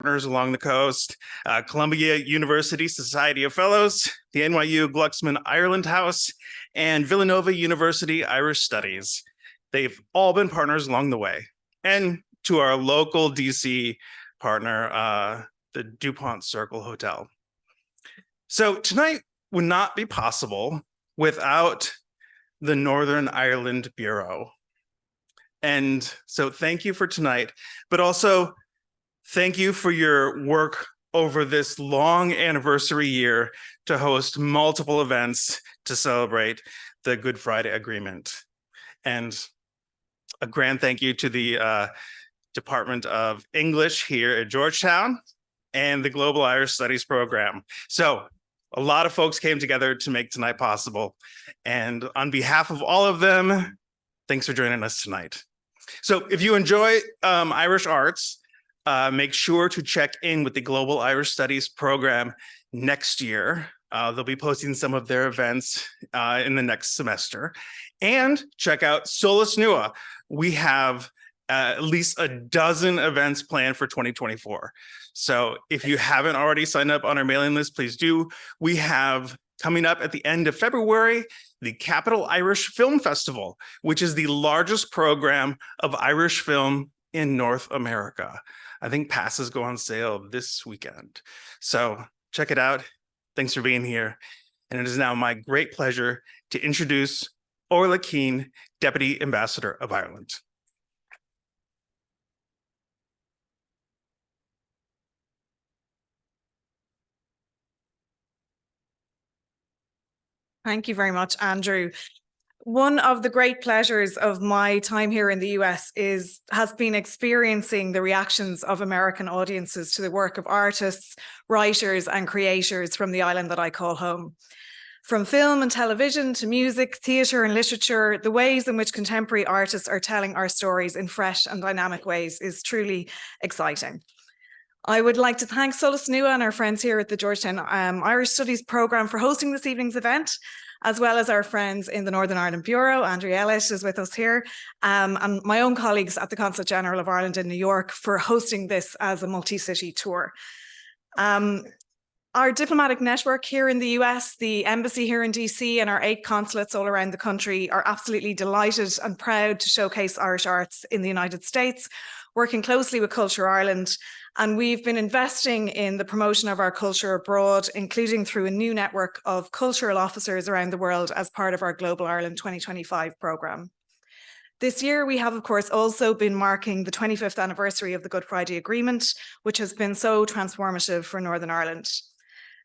Partners along the coast, Columbia University Society of Fellows, the NYU Glucksman Ireland House, and Villanova University Irish Studies. They've all been partners along the way. And to our local DC partner, the DuPont Circle Hotel. So tonight would not be possible without the Northern Ireland Bureau. And so thank you for tonight, but also thank you for your work over this long anniversary year to host multiple events to celebrate the Good Friday Agreement. And a grand thank you to the Department of English here at Georgetown and the Global Irish Studies program. So a lot of folks came together to make tonight possible. And on behalf of all of them, thanks for joining us tonight. So if you enjoy Irish arts, make sure to check in with the Global Irish Studies program next year. They'll be posting some of their events in the next semester. And check out Solus Nua. We have at least a dozen events planned for 2024. So if you haven't already signed up on our mailing list, please do. We have coming up at the end of February, the Capital Irish Film Festival, which is the largest program of Irish film in North America. I think passes go on sale this weekend. So check it out. Thanks for being here. And it is now my great pleasure to introduce Orla Keane, Deputy Ambassador of Ireland. Thank you very much, Andrew. One of the great pleasures of my time here in the US has been experiencing the reactions of American audiences to the work of artists, writers, and creators from the island that I call home. From film and television to music, theatre, and literature, the ways in which contemporary artists are telling our stories in fresh and dynamic ways is truly exciting. I would like to thank Solus Nua and our friends here at the Georgetown Irish Studies program for hosting this evening's event, as well as our friends in the Northern Ireland Bureau. Andrea Ellis is with us here, and my own colleagues at the Consulate General of Ireland in New York for hosting this as a multi-city tour. Our diplomatic network here in the US, the embassy here in DC, and our 8 consulates all around the country are absolutely delighted and proud to showcase Irish arts in the United States, working closely with Culture Ireland. And we've been investing in the promotion of our culture abroad, including through a new network of cultural officers around the world as part of our Global Ireland 2025 programme. This year, we have, of course, also been marking the 25th anniversary of the Good Friday Agreement, which has been so transformative for Northern Ireland.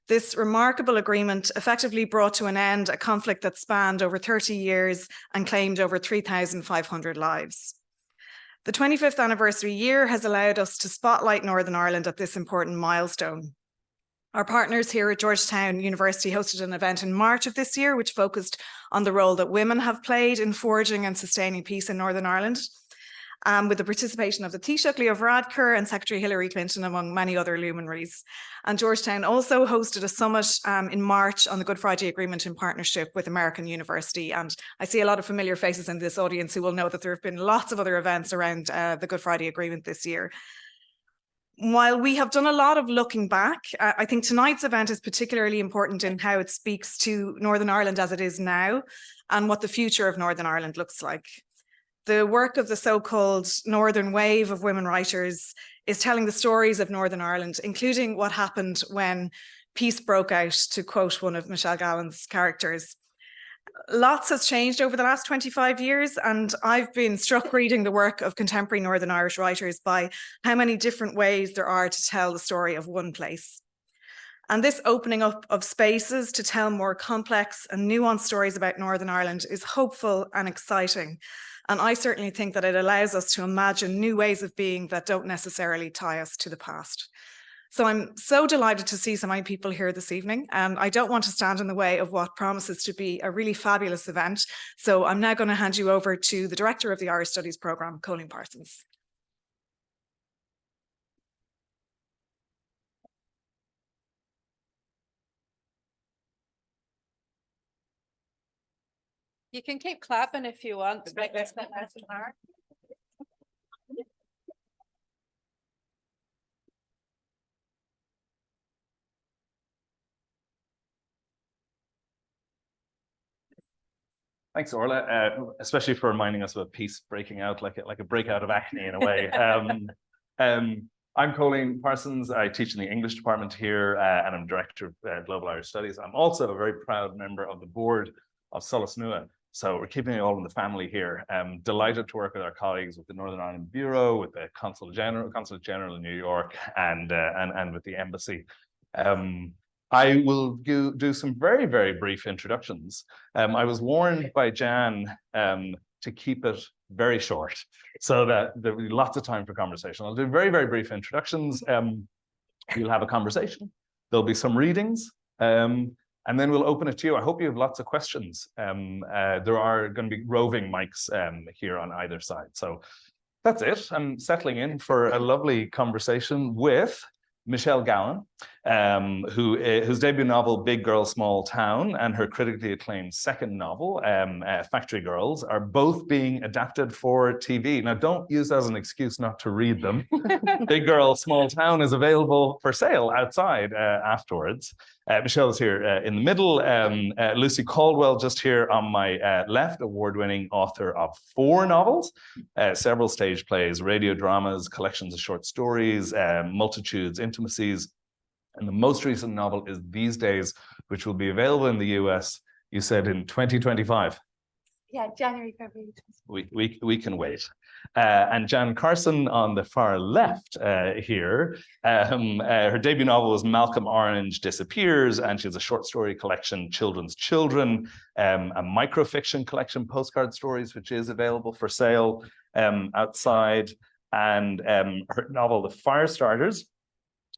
This remarkable agreement effectively brought to an end a conflict that spanned over 30 years and claimed over 3,500 lives. The 25th anniversary year has allowed us to spotlight Northern Ireland at this important milestone. Our partners here at Georgetown University hosted an event in March of this year, which focused on the role that women have played in forging and sustaining peace in Northern Ireland, with the participation of the Taoiseach Leo Varadkar and Secretary Hillary Clinton, among many other luminaries. And Georgetown also hosted a summit in March on the Good Friday Agreement in partnership with American University. And I see a lot of familiar faces in this audience who will know that there have been lots of other events around the Good Friday Agreement this year. While we have done a lot of looking back, I think tonight's event is particularly important in how it speaks to Northern Ireland as it is now and what the future of Northern Ireland looks like. The work of the so-called Northern Wave of women writers is telling the stories of Northern Ireland, including what happened when peace broke out, to quote one of Michelle Gallen's characters. Lots has changed over the last 25 years, and I've been struck reading the work of contemporary Northern Irish writers by how many different ways there are to tell the story of one place. And this opening up of spaces to tell more complex and nuanced stories about Northern Ireland is hopeful and exciting. And I certainly think that it allows us to imagine new ways of being that don't necessarily tie us to the past. So I'm so delighted to see so many people here this evening, and I don't want to stand in the way of what promises to be a really fabulous event. So I'm now going to hand you over to the Director of the Irish Studies Programme, Colleen Parsons. You can keep clapping if you want. Thanks, Orla, especially for reminding us of a piece breaking out like a breakout of acne in a way. I'm Colleen Parsons. I teach in the English department here, and I'm director of Global Irish Studies. I'm also a very proud member of the board of Solas Nua. So we're keeping it all in the family here. Delighted to work with our colleagues with the Northern Ireland Bureau, with the Consulate General in New York, and with the embassy. I will do some very, very brief introductions. I was warned by Jan to keep it very short so that there will be lots of time for conversation. I'll do very, very brief introductions. You'll have a conversation. There'll be some readings, and then we'll open it to you. I hope you have lots of questions. There are going to be roving mics here on either side. So that's it. I'm settling in for a lovely conversation with Michelle Gallen, whose debut novel, Big Girl, Small Town, and her critically acclaimed second novel, Factory Girls, are both being adapted for TV. Now, don't use that as an excuse not to read them. Big Girl, Small Town is available for sale outside afterwards. Michelle is here in the middle. Lucy Caldwell just here on my left, award-winning author of 4 novels, several stage plays, radio dramas, collections of short stories, multitudes, intimacies. And the most recent novel is These Days, which will be available in the US, you said, in 2025. Yeah, January, February. We can wait. And Jan Carson on the far left here, her debut novel was Malcolm Orange Disappears, and she has a short story collection, Children's Children, a microfiction collection, Postcard Stories, which is available for sale outside, and her novel, The Firestarters,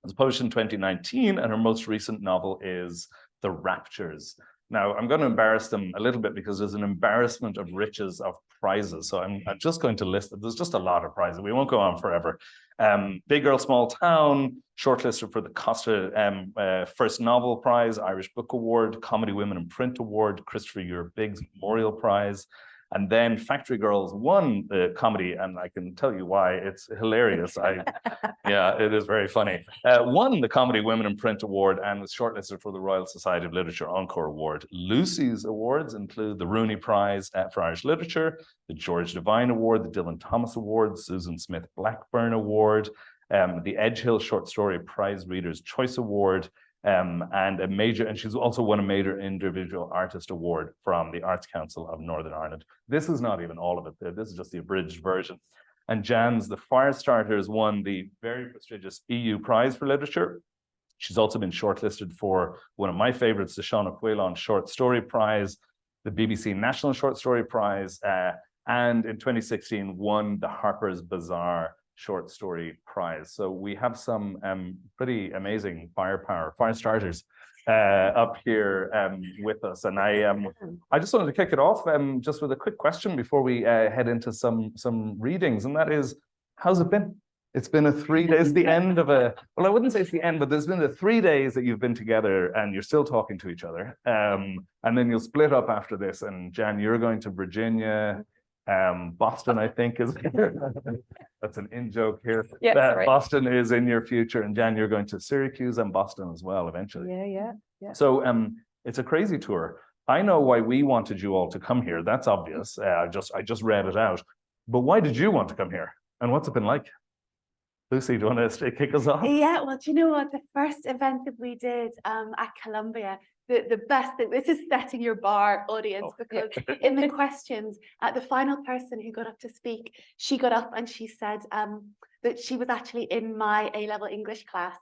was published in 2019, and her most recent novel is The Raptures. Now, I'm going to embarrass them a little bit because there's an embarrassment of riches of prizes. So I'm just going to list it. There's just a lot of prizes. We won't go on forever. Big Girl, Small Town, shortlisted for the Costa First Novel Prize, Irish Book Award, Comedy Women in Print Award, Christopher Ure Biggs Memorial Prize. And then Factory Girls won the comedy, and I can tell you why. It's hilarious. Yeah, it is very funny. Won the Comedy Women in Print Award and was shortlisted for the Royal Society of Literature Encore Award. Lucy's awards include the Rooney Prize for Irish Literature, the George Devine Award, the Dylan Thomas Award, Susan Smith Blackburn Award, the Edgehill Short Story Prize Readers' Choice Award, and she's also won a major individual artist award from the Arts Council of Northern Ireland. This is not even all of it. This is just the abridged version. And Jan's The Firestarters won the very prestigious EU Prize for Literature. She's also been shortlisted for one of my favorites, the Sean Quaylon Short Story Prize, the BBC National Short Story Prize, and in 2016 won the Harper's Bazaar Short Story Prize. So we have some pretty amazing fire starters up here with us. And I just wanted to kick it off just with a quick question before we head into some readings. And that is, how's it been? It's been 3 days, the end of well, I wouldn't say it's the end, but there's been the 3 days that you've been together and you're still talking to each other. And then you'll split up after this. And Jan, you're going to Virginia. Boston, I think, is that's an in-joke here. Yeah, right. Boston is in your future, and Jan, you're going to Syracuse and Boston as well eventually. Yeah. So it's a crazy tour. I know why we wanted you all to come here. That's obvious. I just read it out. But why did you want to come here? And what's it been like? Lucy, do you want to kick us off? Yeah, well, do you know what? The first event that we did at Columbia, the best thing, this is setting your bar, audience, because in the questions, the final person who got up to speak, she got up and she said that she was actually in my A-level English class.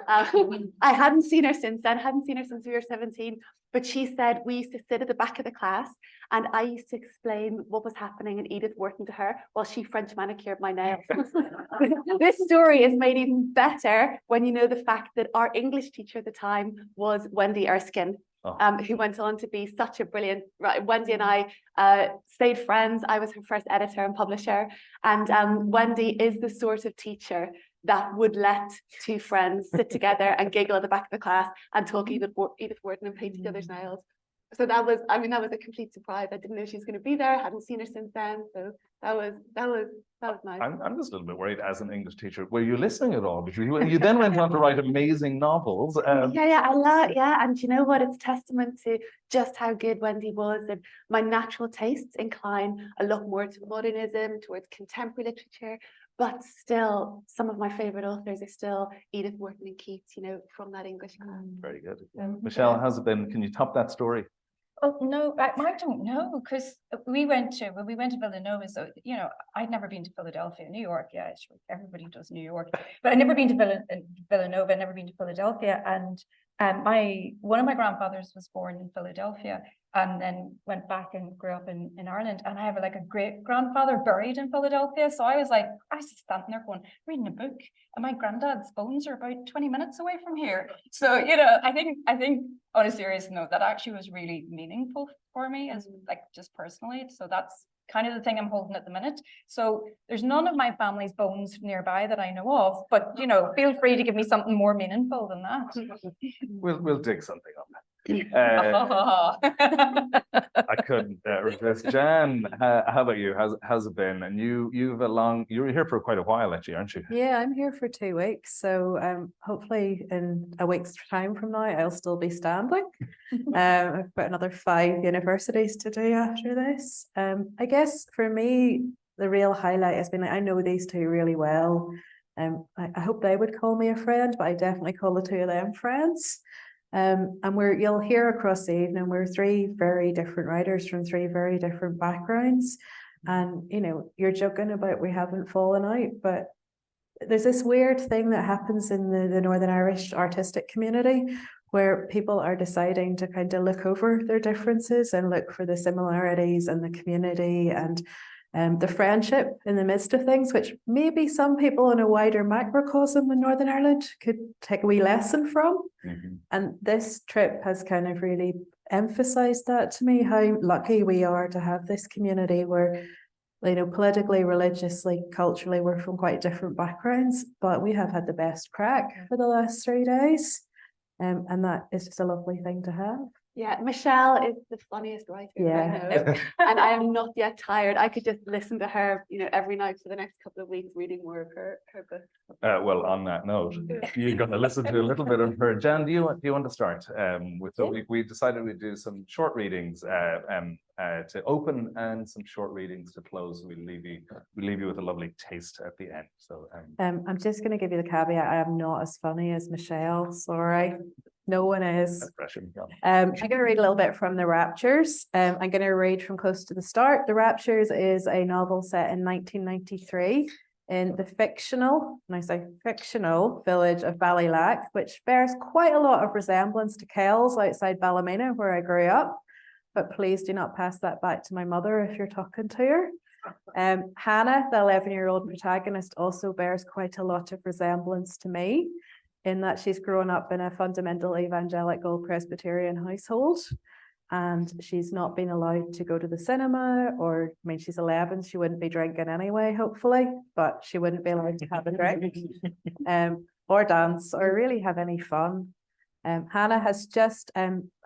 I hadn't seen her since then, hadn't seen her since we were 17, but she said we used to sit at the back of the class and I used to explain what was happening in Edith Wharton to her while she French manicured my nails. This story is made even better when you know the fact that our English teacher at the time was Wendy Erskine. Who went on to be such a brilliant, Wendy and I stayed friends. I was her first editor and publisher. And Wendy is the sort of teacher that would let two friends sit together and giggle at the back of the class and talk Edith Wharton and paint each other's nails. So that was, I mean, that was a complete surprise. I didn't know she was going to be there. I hadn't seen her since then. So that was nice. I'm just a little bit worried as an English teacher. Were you listening at all? Because you then went on to write amazing novels. And you know what? It's testament to just how good Wendy was, and my natural tastes incline a lot more to modernism, towards contemporary literature. But still, some of my favorite authors are still Edith Wharton and Keats, you know, from that English class. Very good. Michelle, how's it been? Can you top that story? Oh, no, I don't know, because when we went to Villanova, so, you know, I'd never been to Philadelphia, New York. Yeah, sure, everybody does New York, but I'd never been to Villanova, never been to Philadelphia. And one of my grandfathers was born in Philadelphia and then went back and grew up in Ireland. And I have like a great grandfather buried in Philadelphia. So I was just standing there going, reading a book, and my granddad's bones are about 20 minutes away from here. So, you know, I think on a serious note, that actually was really meaningful for me, as like just personally. So that's kind of the thing I'm holding at the minute. So there's none of my family's bones nearby that I know of, but, you know, feel free to give me something more meaningful than that. We'll dig something up. I couldn't resist. Jan, how about you? How's it been? And you were here for quite a while, actually, aren't you? Yeah, I'm here for 2 weeks. So hopefully in a week's time from now, I'll still be standing. I've got another 5 universities to do after this. I guess for me, the real highlight has been, I know these two really well. I hope they would call me a friend, but I definitely call the 2 of them friends. And you'll hear across the evening, we're 3 very different writers from 3 very different backgrounds. And, you know, you're joking about we haven't fallen out, but there's this weird thing that happens in the Northern Irish artistic community where people are deciding to kind of look over their differences and look for the similarities and the community and the friendship in the midst of things, which maybe some people in a wider macrocosm in Northern Ireland could take a wee lesson from. And this trip has kind of really emphasized that to me, how lucky we are to have this community where, you know, politically, religiously, culturally, we're from quite different backgrounds, but we have had the best crack for the last 3 days. And that is just a lovely thing to have. Yeah, Michelle is the funniest writer I know, and I am not yet tired. I could just listen to her, you know, every night for the next couple of weeks, reading more of her book. Well, on that note, you're going to listen to a little bit of her. Jan, do you want to start with? So we decided we'd do some short readings to open and some short readings to close. We leave you with a lovely taste at the end. So I'm just going to give you the caveat. I am not as funny as Michelle. Sorry. No one is. I'm going to read a little bit from The Raptures. I'm going to read from close to the start. The Raptures is a novel set in 1993 in the fictional village of Ballylack, which bears quite a lot of resemblance to Kells outside Ballymena, where I grew up. But please do not pass that back to my mother if you're talking to her. Hannah, the 11-year-old protagonist, also bears quite a lot of resemblance to me, in that she's grown up in a fundamental evangelical Presbyterian household, and she's not been allowed to go to the cinema, or, I mean, she's 11, she wouldn't be drinking anyway, hopefully, but she wouldn't be allowed to have a drink, or dance, or really have any fun. Hannah has just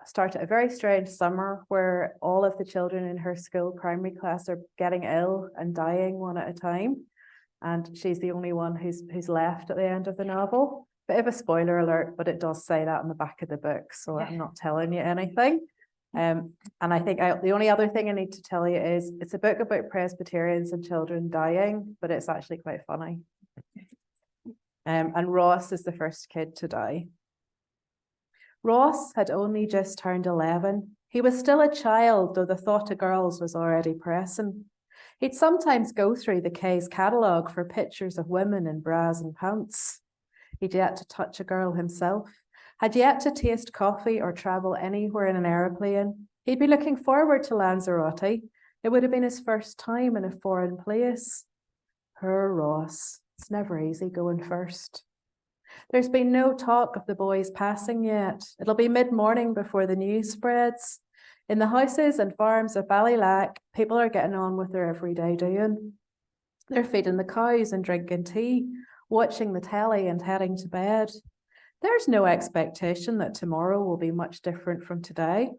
started a very strange summer where all of the children in her school primary class are getting ill and dying one at a time, and she's the only one who's left at the end of the novel. Bit of a spoiler alert, but it does say that on the back of the book, so I'm not telling you anything. And I think the only other thing I need to tell you is it's a book about Presbyterians and children dying, but it's actually quite funny. And Ross is the first kid to die. Ross had only just turned 11. He was still a child, though the thought of girls was already pressing. He'd sometimes go through the K's catalogue for pictures of women in bras and pants. He'd yet to touch a girl himself, had yet to taste coffee or travel anywhere in an aeroplane. He'd be looking forward to Lanzarote. It would have been his first time in a foreign place. Poor Ross. It's never easy going first. There's been no talk of the boys passing yet. It'll be mid-morning before the news spreads. In the houses and farms of Ballylack, people are getting on with their everyday doing. They're feeding the cows and drinking tea, watching the telly and heading to bed. There's no expectation that tomorrow will be much different from today.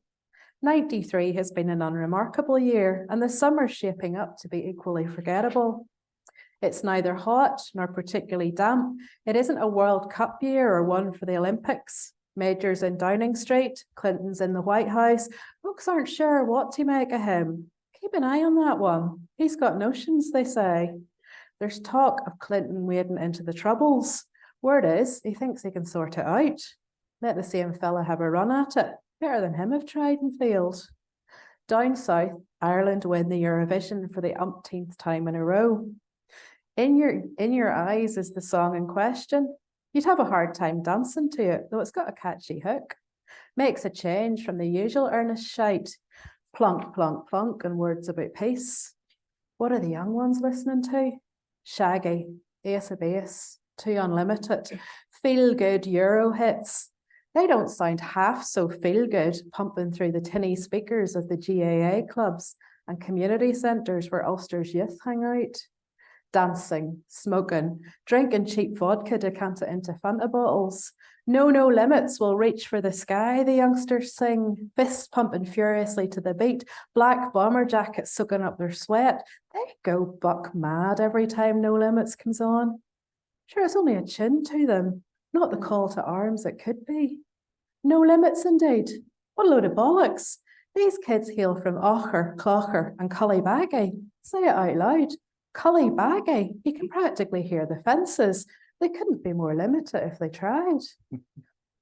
93 has been an unremarkable year, and the summer's shaping up to be equally forgettable. It's neither hot nor particularly damp. It isn't a World Cup year or one for the Olympics. Major's in Downing Street, Clinton's in the White House. Folks aren't sure what to make of him. Keep an eye on that one. He's got notions, they say. There's talk of Clinton wading into the troubles. Word is, he thinks he can sort it out. Let the same fella have a run at it. Better than him have tried and failed. Down south, Ireland win the Eurovision for the umpteenth time in a row. In Your Eyes is the song in question. You'd have a hard time dancing to it, though it's got a catchy hook. Makes a change from the usual earnest shite. Plunk, plunk, plunk, and words about peace. What are the young ones listening to? Shaggy, Ace of Base, Too Unlimited, feel-good Euro hits. They don't sound half so feel-good, pumping through the tinny speakers of the GAA clubs and community centres where Ulster's youth hang out. Dancing, smoking, drinking cheap vodka decanted into Fanta bottles. No limits will reach for the sky, the youngsters sing, fists pumping furiously to the beat, black bomber jackets soaking up their sweat. They go buck mad every time No Limits comes on. Sure, it's only a tune to them, not the call to arms it could be. No limits indeed. What a load of bollocks. These kids hail from Aucher, Clocher and Cullibaggy. Say it out loud. Cullibaggy. You can practically hear the fences. They couldn't be more limited if they tried.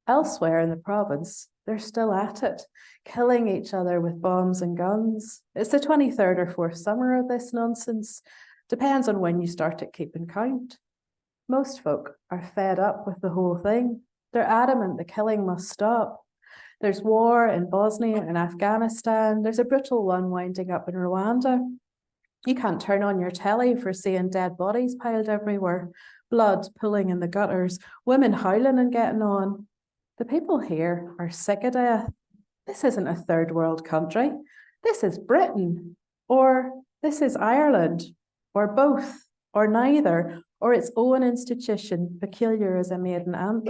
Elsewhere in the province, they're still at it, killing each other with bombs and guns. It's the 23rd or 4th summer of this nonsense. Depends on when you started keeping count. Most folk are fed up with the whole thing. They're adamant the killing must stop. There's war in Bosnia and Afghanistan. There's a brutal one winding up in Rwanda. You can't turn on your telly for seeing dead bodies piled everywhere, blood pooling in the gutters, women howling and getting on. The people here are sick of death. This isn't a third world country. This is Britain, or this is Ireland, or both, or neither, or its own institution, peculiar as a maiden aunt.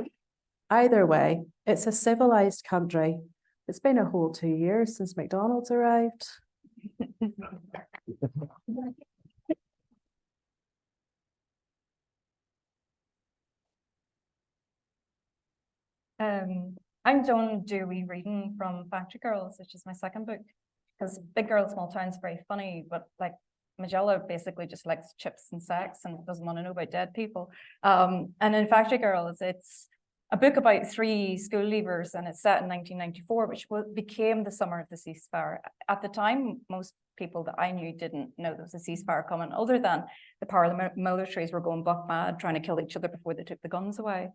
Either way, it's a civilized country. It's been a whole 2 years since McDonald's arrived. I'm done Dewey reading from Factory Girls, which is my second book, because Big Girl, Small Town's very funny, but like Magella basically just likes chips and sex and doesn't want to know about dead people. And in Factory Girls, it's a book about 3 school leavers, and it's set in 1994, which became the summer of the ceasefire. At the time, most people that I knew didn't know there was a ceasefire coming, other than the paramilitaries were going buck mad, trying to kill each other before they took the guns away.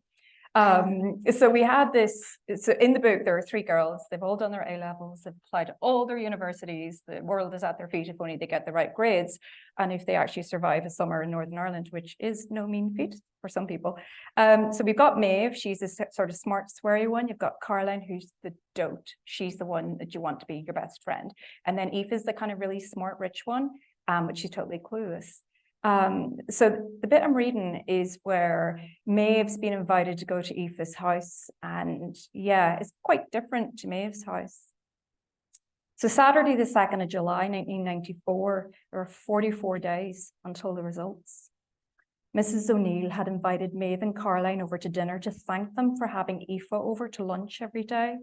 So we had this, so in the book, there are 3 girls, they've all done their A-levels, they've applied to all their universities, the world is at their feet if only they get the right grades, and if they actually survive a summer in Northern Ireland, which is no mean feat for some people. So we've got Maeve, she's a sort of smart, sweary one. You've got Caroline, who's the dote. She's the one that you want to be your best friend. And then Aoife's the kind of really smart, rich one, but she's totally clueless. So the bit I'm reading is where Maeve's been invited to go to Aoife's house, and yeah, it's quite different to Maeve's house. So Saturday, the 2nd of July, 1994, there are 44 days until the results. Mrs. O'Neill had invited Maeve and Caroline over to dinner to thank them for having Aoife over to lunch every day.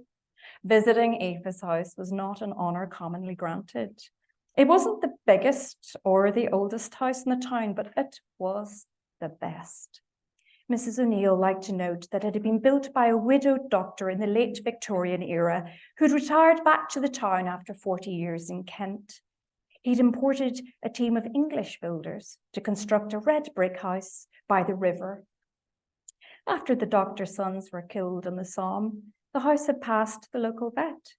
Visiting Aoife's house was not an honour commonly granted. It wasn't the biggest or the oldest house in the town, but it was the best. Mrs. O'Neill liked to note that it had been built by a widowed doctor in the late Victorian era who'd retired back to the town after 40 years in Kent. He'd imported a team of English builders to construct a red brick house by the river. After the doctor's sons were killed in the Somme, the house had passed the local vet,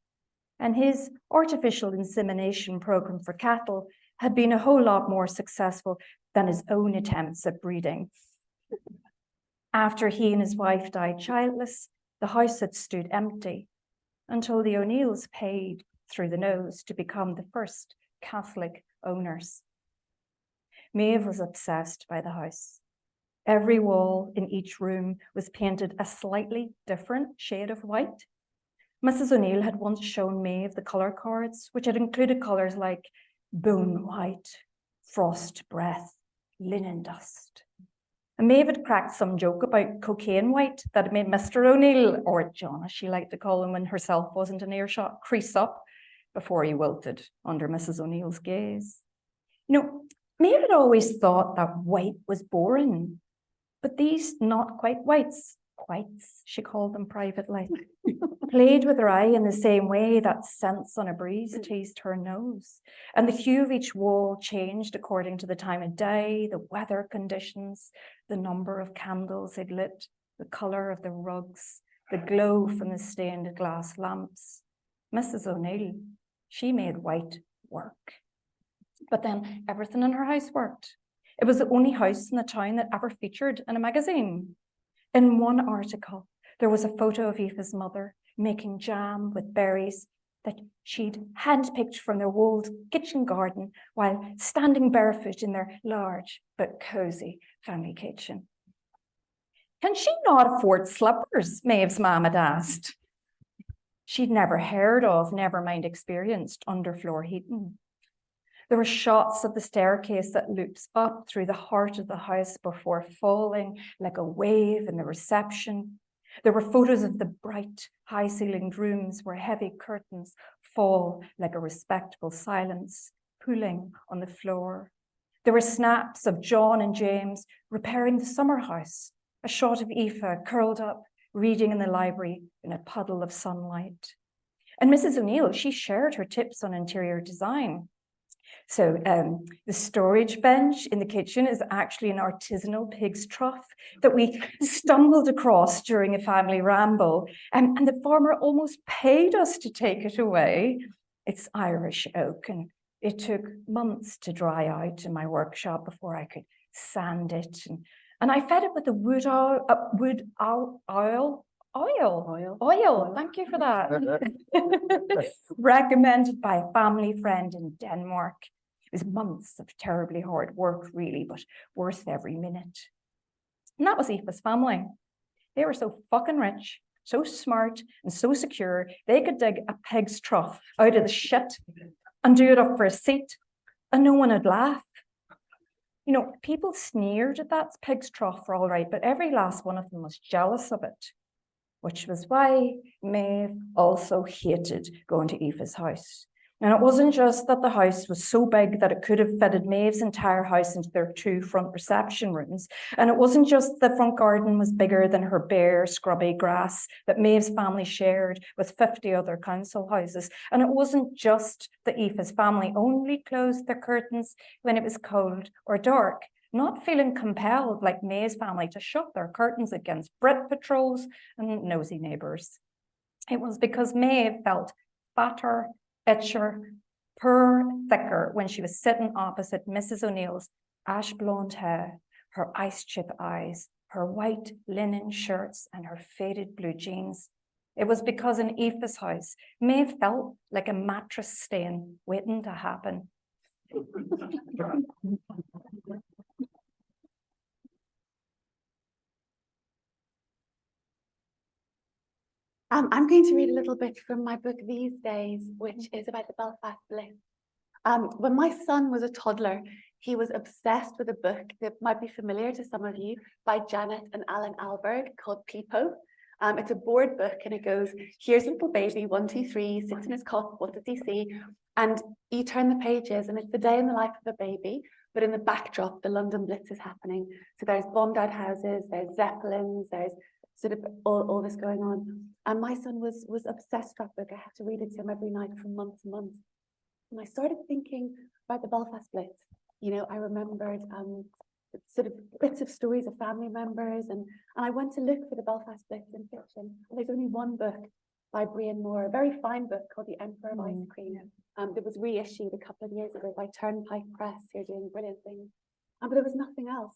and his artificial insemination program for cattle had been a whole lot more successful than his own attempts at breeding. After he and his wife died childless, the house had stood empty until the O'Neills paid through the nose to become the first Catholic owners. Maeve was obsessed by the house. Every wall in each room was painted a slightly different shade of white. Mrs. O'Neill had once shown Maeve the colour cards, which had included colours like bone white, frost breath, linen dust. And Maeve had cracked some joke about cocaine white that had made Mr. O'Neill, or John as she liked to call him when herself wasn't in earshot, crease up before he wilted under Mrs. O'Neill's gaze. You know, Maeve had always thought that white was boring, but these not quite whites, she called them privately, played with her eye in the same way that scents on a breeze teased her nose. And the hue of each wall changed according to the time of day, the weather conditions, the number of candles they'd lit, the colour of the rugs, the glow from the stained glass lamps. Mrs. O'Neill, she made white work. But then everything in her house worked. It was the only house in the town that ever featured in a magazine. In one article, there was a photo of Aoife's mother making jam with berries that she'd handpicked from their walled kitchen garden while standing barefoot in their large but cosy family kitchen. Can she not afford slippers? Maeve's mum had asked. She'd never heard of, never mind experienced, underfloor heating. There were shots of the staircase that loops up through the heart of the house before falling like a wave in the reception. There were photos of the bright, high-ceilinged rooms where heavy curtains fall like a respectable silence, pooling on the floor. There were snaps of John and James repairing the summer house, a shot of Aoife curled up, reading in the library in a puddle of sunlight. And Mrs. O'Neill, she shared her tips on interior design. So the storage bench in the kitchen is actually an artisanal pig's trough that we stumbled across during a family ramble. And the farmer almost paid us to take it away. It's Irish oak, and it took months to dry out in my workshop before I could sand it. And I fed it with the wood oil. Thank you for that. Recommended by a family friend in Denmark. It was months of terribly hard work, really, but worth every minute. And that was Aoife's family. They were so fucking rich, so smart, and so secure, they could dig a pig's trough out of the shit and do it up for a seat, and no one would laugh. You know, people sneered at that pig's trough for all right, but every last one of them was jealous of it, which was why Maeve also hated going to Aoife's house. And it wasn't just that the house was so big that it could have fitted Maeve's entire house into their 2 front reception rooms. And it wasn't just the front garden was bigger than her bare, scrubby grass that Maeve's family shared with 50 other council houses. And it wasn't just that Aoife's family only closed their curtains when it was cold or dark, not feeling compelled like Maeve's family to shut their curtains against Brit patrols and nosy neighbours. It was because Maeve felt fatter, itcher, thicker when she was sitting opposite Mrs. O'Neill's ash blonde hair, her ice chip eyes, her white linen shirts and her faded blue jeans. It was because in Aoife's house, Maeve felt like a mattress stain waiting to happen. I'm going to read a little bit from my book These Days, which is about the Belfast Blitz. When my son was a toddler, he was obsessed with a book that might be familiar to some of you by Janet and Alan Alberg called Peepo. It's a board book and it goes, here's little baby, 1, 2, 3, sits in his cot, what does he see? And you turn the pages and it's the day in the life of a baby, but in the backdrop, the London Blitz is happening. So there's bombed out houses, there's Zeppelins, there's sort of all this going on. And my son was obsessed with that book. I had to read it to him every night for months and months. And I started thinking about the Belfast Blitz. You know, I remembered sort of bits of stories of family members, and I went to look for the Belfast Blitz in fiction. And there's only one book by Brian Moore, a very fine book called The Emperor of Ice Cream. That was reissued a couple of years ago by Turnpike Press, who are doing brilliant things. But there was nothing else.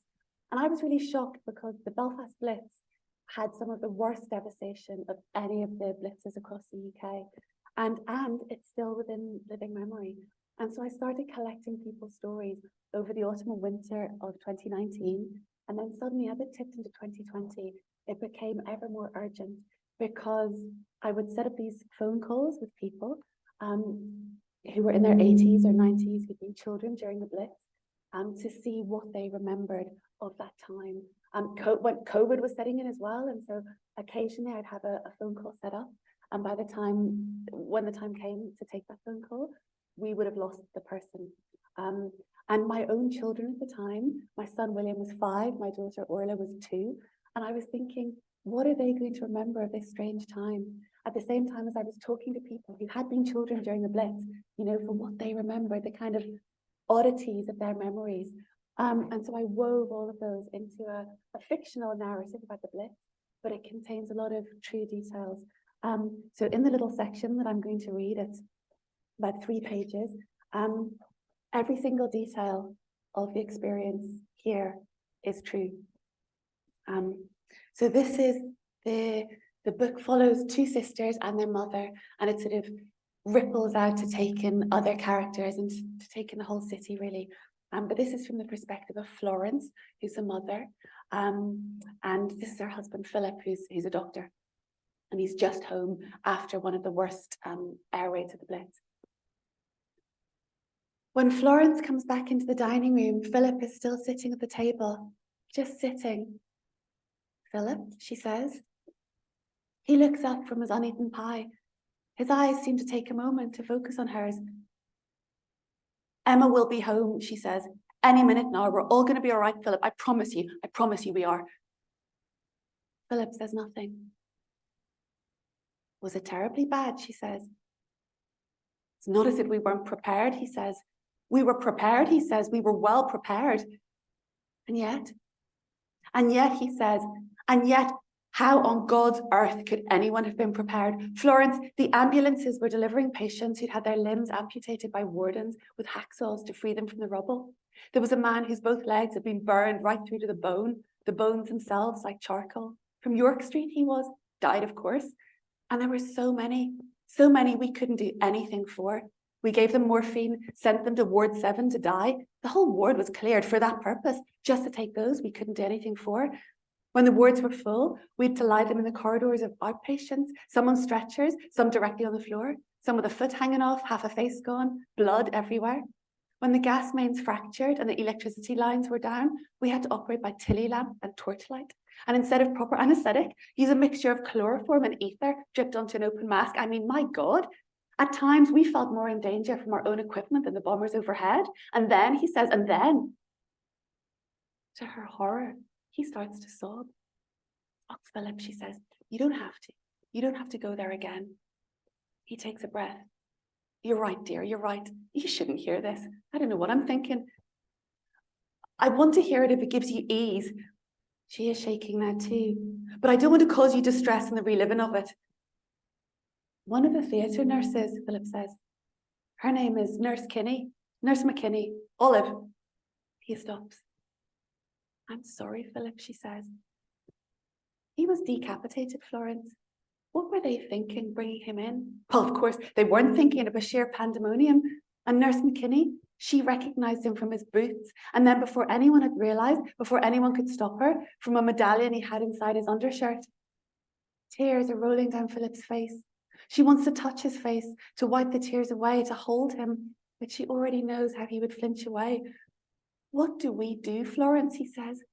And I was really shocked because the Belfast Blitz had some of the worst devastation of any of the blitzes across the UK. And it's still within living memory. And so I started collecting people's stories over the autumn and winter of 2019. And then suddenly, as it tipped into 2020, it became ever more urgent because I would set up these phone calls with people who were in their 80s or 90s, who'd been children during the Blitz, to see what they remembered of that time. When COVID was setting in as well, and so occasionally I'd have a phone call set up, and by the time, when the time came to take that phone call, we would have lost the person. And my own children at the time, my son William was 5, my daughter Orla was 2, and I was thinking, what are they going to remember of this strange time? At the same time as I was talking to people who had been children during the Blitz, you know, for what they remember, the kind of oddities of their memories. And so I wove all of those into a fictional narrative about the Blitz, but it contains a lot of true details. So in the little section that I'm going to read, it's about 3 pages. Every single detail of the experience here is true. So this is the book follows 2 sisters and their mother, and it sort of ripples out to take in other characters and to take in the whole city, really. But this is from the perspective of Florence, who's a mother, and this is her husband Philip, who's a doctor, and he's just home after one of the worst air raids of the Blitz. When Florence comes back into the dining room, Philip is still sitting at the table, just sitting. "Philip," she says. He looks up from his uneaten pie. His eyes seem to take a moment to focus on hers. "Emma will be home," she says. "Any minute now. We're all going to be all right, Philip. I promise you we are." Philip says nothing. "Was it terribly bad?" she says. "It's not as if we weren't prepared," he says. "We were prepared," he says. "We were well prepared. And yet, he says, and yet, how on God's earth could anyone have been prepared? Florence, the ambulances were delivering patients who'd had their limbs amputated by wardens with hacksaws to free them from the rubble. There was a man whose both legs had been burned right through to the bone, the bones themselves like charcoal. From York Street he was, died of course. And there were so many we couldn't do anything for. We gave them morphine, sent them to Ward 7 to die. The whole ward was cleared for that purpose, just to take those we couldn't do anything for. When the wards were full, we had to lie them in the corridors of outpatients, some on stretchers, some directly on the floor, some with a foot hanging off, half a face gone, blood everywhere. When the gas mains fractured and the electricity lines were down, we had to operate by tilly lamp and torchlight. And instead of proper anaesthetic, use a mixture of chloroform and ether dripped onto an open mask. I mean, my God, at times we felt more in danger from our own equipment than the bombers overhead. And then, he says, and then, to her horror, he starts to sob. "Oh, Philip," she says, you don't have to go there again." He takes a breath. "You're right, dear, you're right. You shouldn't hear this. I don't know what I'm thinking. I want to hear it if it gives you ease." She is shaking now too. "But I don't want to cause you distress in the reliving of it." "One of the theatre nurses," Philip says. "Her name is Nurse McKinney, Olive." He stops. "I'm sorry, Philip," she says. "He was decapitated, Florence. What were they thinking bringing him in?" Well, of course, they weren't thinking of a sheer pandemonium. And Nurse McKinney, she recognized him from his boots. And then before anyone had realized, before anyone could stop her, from a medallion he had inside his undershirt. Tears are rolling down Philip's face. She wants to touch his face, to wipe the tears away, to hold him, but she already knows how he would flinch away. "What do we do, Florence?" he says.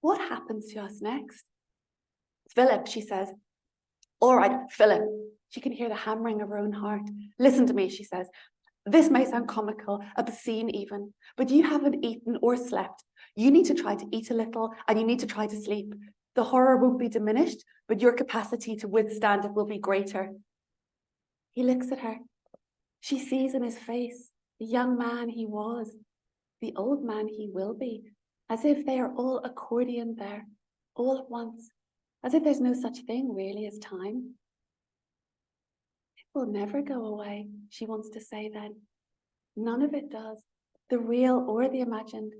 "What happens to us next?" "Philip," she says. "All right, Philip." She can hear the hammering of her own heart. "Listen to me," she says. "This may sound comical, obscene even, but you haven't eaten or slept. You need to try to eat a little, and you need to try to sleep. The horror won't be diminished, but your capacity to withstand it will be greater." He looks at her. She sees in his face the young man he was, the old man he will be, as if they are all accordion there, all at once, as if there's no such thing really as time. "It will never go away," she wants to say then. "None of it does, the real or the imagined.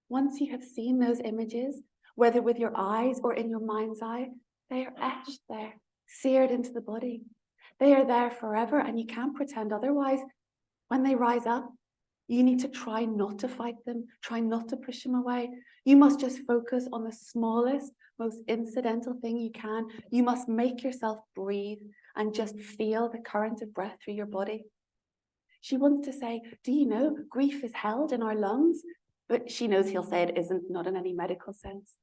Once you have seen those images, whether with your eyes or in your mind's eye, they are etched there, seared into the body. They are there forever, and you can't pretend otherwise. When they rise up, You need to try not to fight them, try not to push them away. You must just focus on the smallest, most incidental thing you can. You must make yourself breathe and just feel the current of breath through your body. She wants to say, do you know, grief is held in our lungs? But she knows he'll say it isn't, not in any medical sense.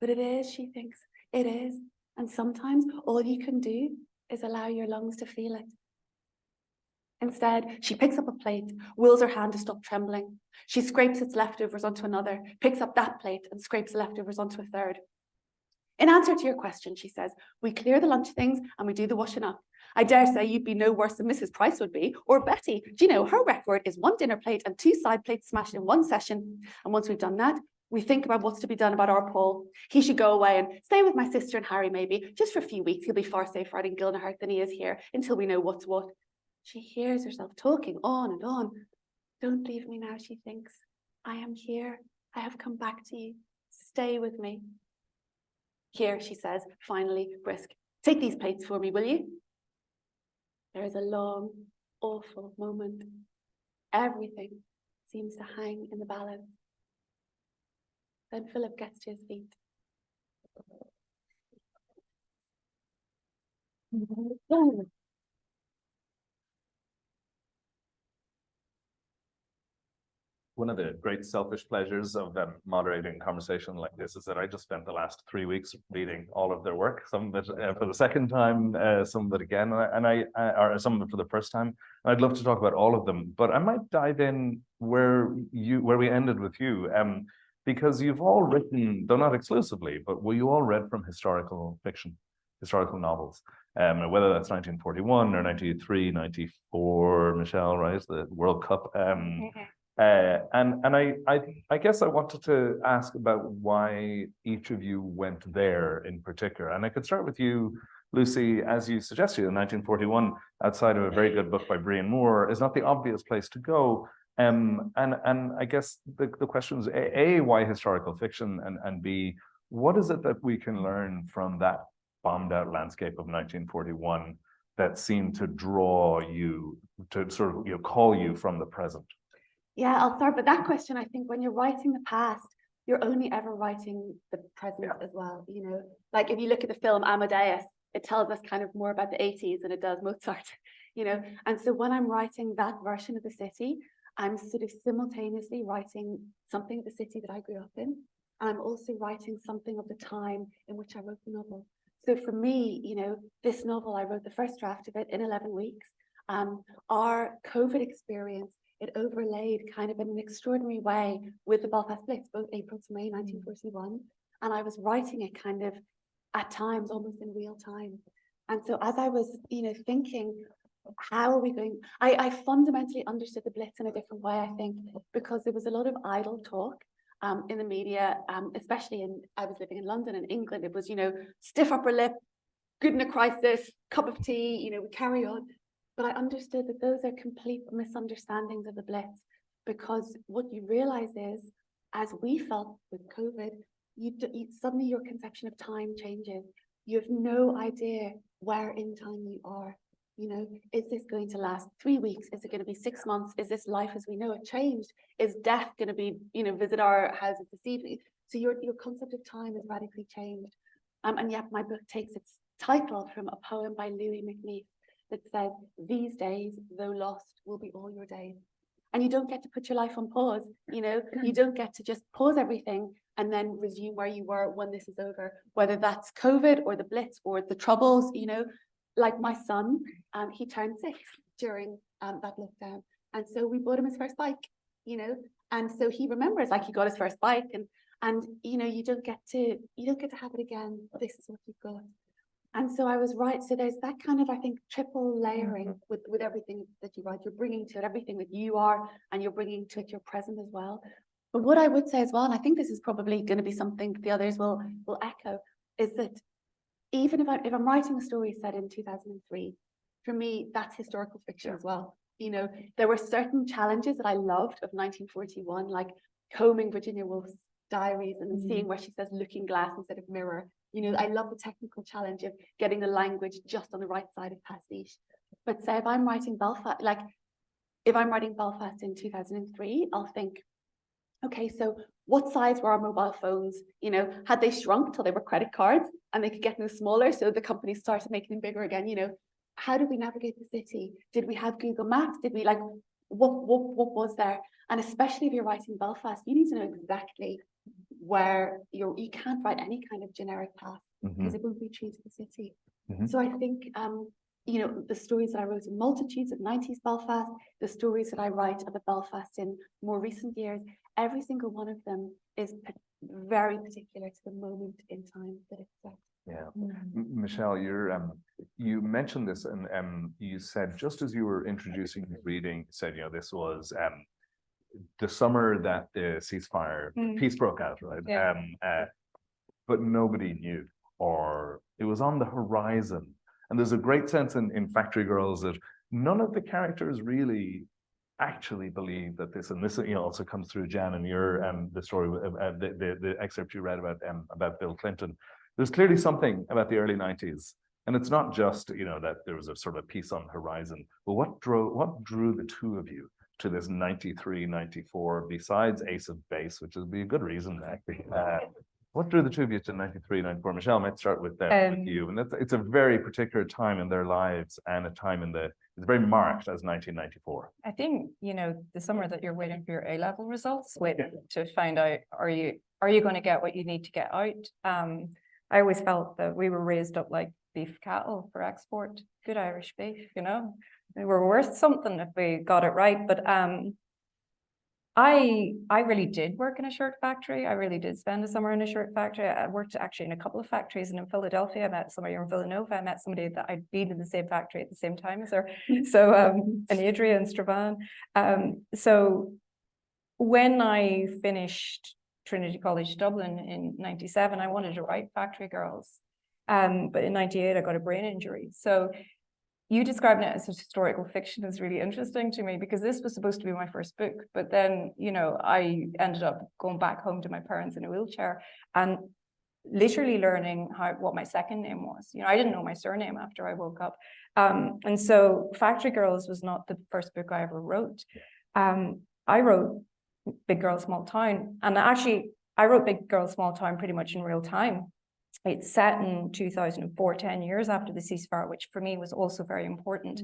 But it is, she thinks, it is. And sometimes all you can do is allow your lungs to feel it. Instead, she picks up a plate, wills her hand to stop trembling. She scrapes its leftovers onto another, picks up that plate and scrapes the leftovers onto a third. In answer to your question, she says, we clear the lunch things and we do the washing up. I dare say you'd be no worse than Mrs. Price would be, or Betty. Do you know, her record is 1 dinner plate and 2 side plates smashed in 1 session. And once we've done that, we think about what's to be done about our Paul. He should go away and stay with my sister and Harry maybe, just for a few weeks. He'll be far safer out in Gilnahart than he is here, until we know what's what. She hears herself talking on and on. Don't leave me now, she thinks. I am here. I have come back to you. Stay with me. Here, she says, finally, brisk. Take these plates for me, will you? There is a long, awful moment. Everything seems to hang in the balance. Then Philip gets to his feet. One of the great selfish pleasures of moderating a conversation like this is that I just spent the last 3 weeks reading all of their work, some of it for the second time, some of it again, or some of it for the first time. And I'd love to talk about all of them, but I might dive in where we ended with you, because you've all written, though not exclusively, but you all read from historical fiction, historical novels, whether that's 1941 or 93, 94, Michelle, right, the World Cup. And I guess I wanted to ask about why each of you went there in particular. And I could start with you, Lucy, as you suggested, in 1941, outside of a very good book by Brian Moore, is not the obvious place to go. And I guess the question is, A, why historical fiction? And B, what is it that we can learn from that bombed out landscape of 1941 that seemed to draw you, to sort of call you from the present? Yeah, I'll start with that question. I think when you're writing the past, you're only ever writing the present as well. Like if you look at the film Amadeus, it tells us kind of more about the 80s than it does Mozart, And so when I'm writing that version of the city, I'm sort of simultaneously writing something of the city that I grew up in. And I'm also writing something of the time in which I wrote the novel. So for me, this novel, I wrote the first draft of it in 11 weeks. Our COVID experience, it overlaid kind of in an extraordinary way with the Belfast Blitz, both April to May 1941. And I was writing it kind of at times almost in real time. And so as I was, thinking, how are we going? I fundamentally understood the Blitz in a different way, I think, because there was a lot of idle talk in the media, especially I was living in London and England. It was, stiff upper lip, good in a crisis, cup of tea, we carry on. But I understood that those are complete misunderstandings of the Blitz, because what you realize is, as we felt with COVID, suddenly your conception of time changes. You have no idea where in time you are. Is this going to last 3 weeks? Is it going to be 6 months? Is this life as we know it changed? Is death going to be, visit our houses this evening? So your concept of time is radically changed. And yet my book takes its title from a poem by Louis MacNeice that says, these days, though lost, will be all your days. And you don't get to put your life on pause, you don't get to just pause everything and then resume where you were when this is over, whether that's COVID or the Blitz or the Troubles, like my son, he turned 6 during that lockdown. And so we bought him his first bike, and so he remembers, like, he got his first bike and you don't get to have it again. This is what you've got. And so I was right. So there's that kind of, I think, triple layering with everything that you write. You're bringing to it everything that you are, and you're bringing to it your present as well. But what I would say as well, and I think this is probably going to be something that the others will echo, is that even if I'm writing a story set in 2003, for me, that's historical fiction as well. There were certain challenges that I loved of 1941, like combing Virginia Woolf's diaries and seeing where she says looking glass instead of mirror. I love the technical challenge of getting the language just on the right side of pastiche. But say if I'm writing Belfast, like if I'm writing Belfast in 2003, I'll think, okay, so what size were our mobile phones? You know, had they shrunk till they were credit cards and they could get no smaller? So the companies started making them bigger again. You know, how did we navigate the city? Did we have Google Maps? Did we like, what was there? And especially if you're writing Belfast, you need to know exactly where you can't write any kind of generic path because it won't be true to the city. So I think, you know, the stories that I wrote in Multitudes of 90s Belfast, the stories that I write about Belfast in more recent years, every single one of them is very particular to the moment in time that it's set. Yeah, Michelle, you mentioned this, and you said just as you were introducing the reading, you said, you know, this was the summer that the ceasefire peace broke out, right? Yeah. But nobody knew, or it was on the horizon. And there's a great sense in Factory Girls that none of the characters really actually believe that this, and this, you know, also comes through Jan and your the story, the excerpt you read about Bill Clinton. There's clearly something about the early 90s, and it's not just, you know, that there was a sort of peace on the horizon, but what drew the two of you to this 93, 94, besides Ace of Base, which would be a good reason, actually. What drew the two of you to 93, 94? Michelle, I might start with you. And it's a very particular time in their lives, and a time it's very marked as 1994. I think, you know, the summer that you're waiting for your A-level results, waiting to find out, are you going to get what you need to get out? I always felt that we were raised up like beef cattle for export, good Irish beef, you know. We were worth something if we got it right. But I really did work in a shirt factory. I really did spend a summer in a shirt factory. I worked actually in a couple of factories, and in Philadelphia, I met somebody in Villanova. I met somebody that I'd been in the same factory at the same time as her. So, and Adria and Strabane. So when I finished Trinity College Dublin in 97, I wanted to write Factory Girls. But in 98, I got a brain injury. So you describing it as historical fiction is really interesting to me, because this was supposed to be my first book. But then, you know, I ended up going back home to my parents in a wheelchair and literally learning what my second name was. You know, I didn't know my surname after I woke up. And so Factory Girls was not the first book I ever wrote. I wrote Big Girl, Small Town. And actually, I wrote Big Girl, Small Town pretty much in real time. It's set in 2004, 10 years after the ceasefire, which for me was also very important.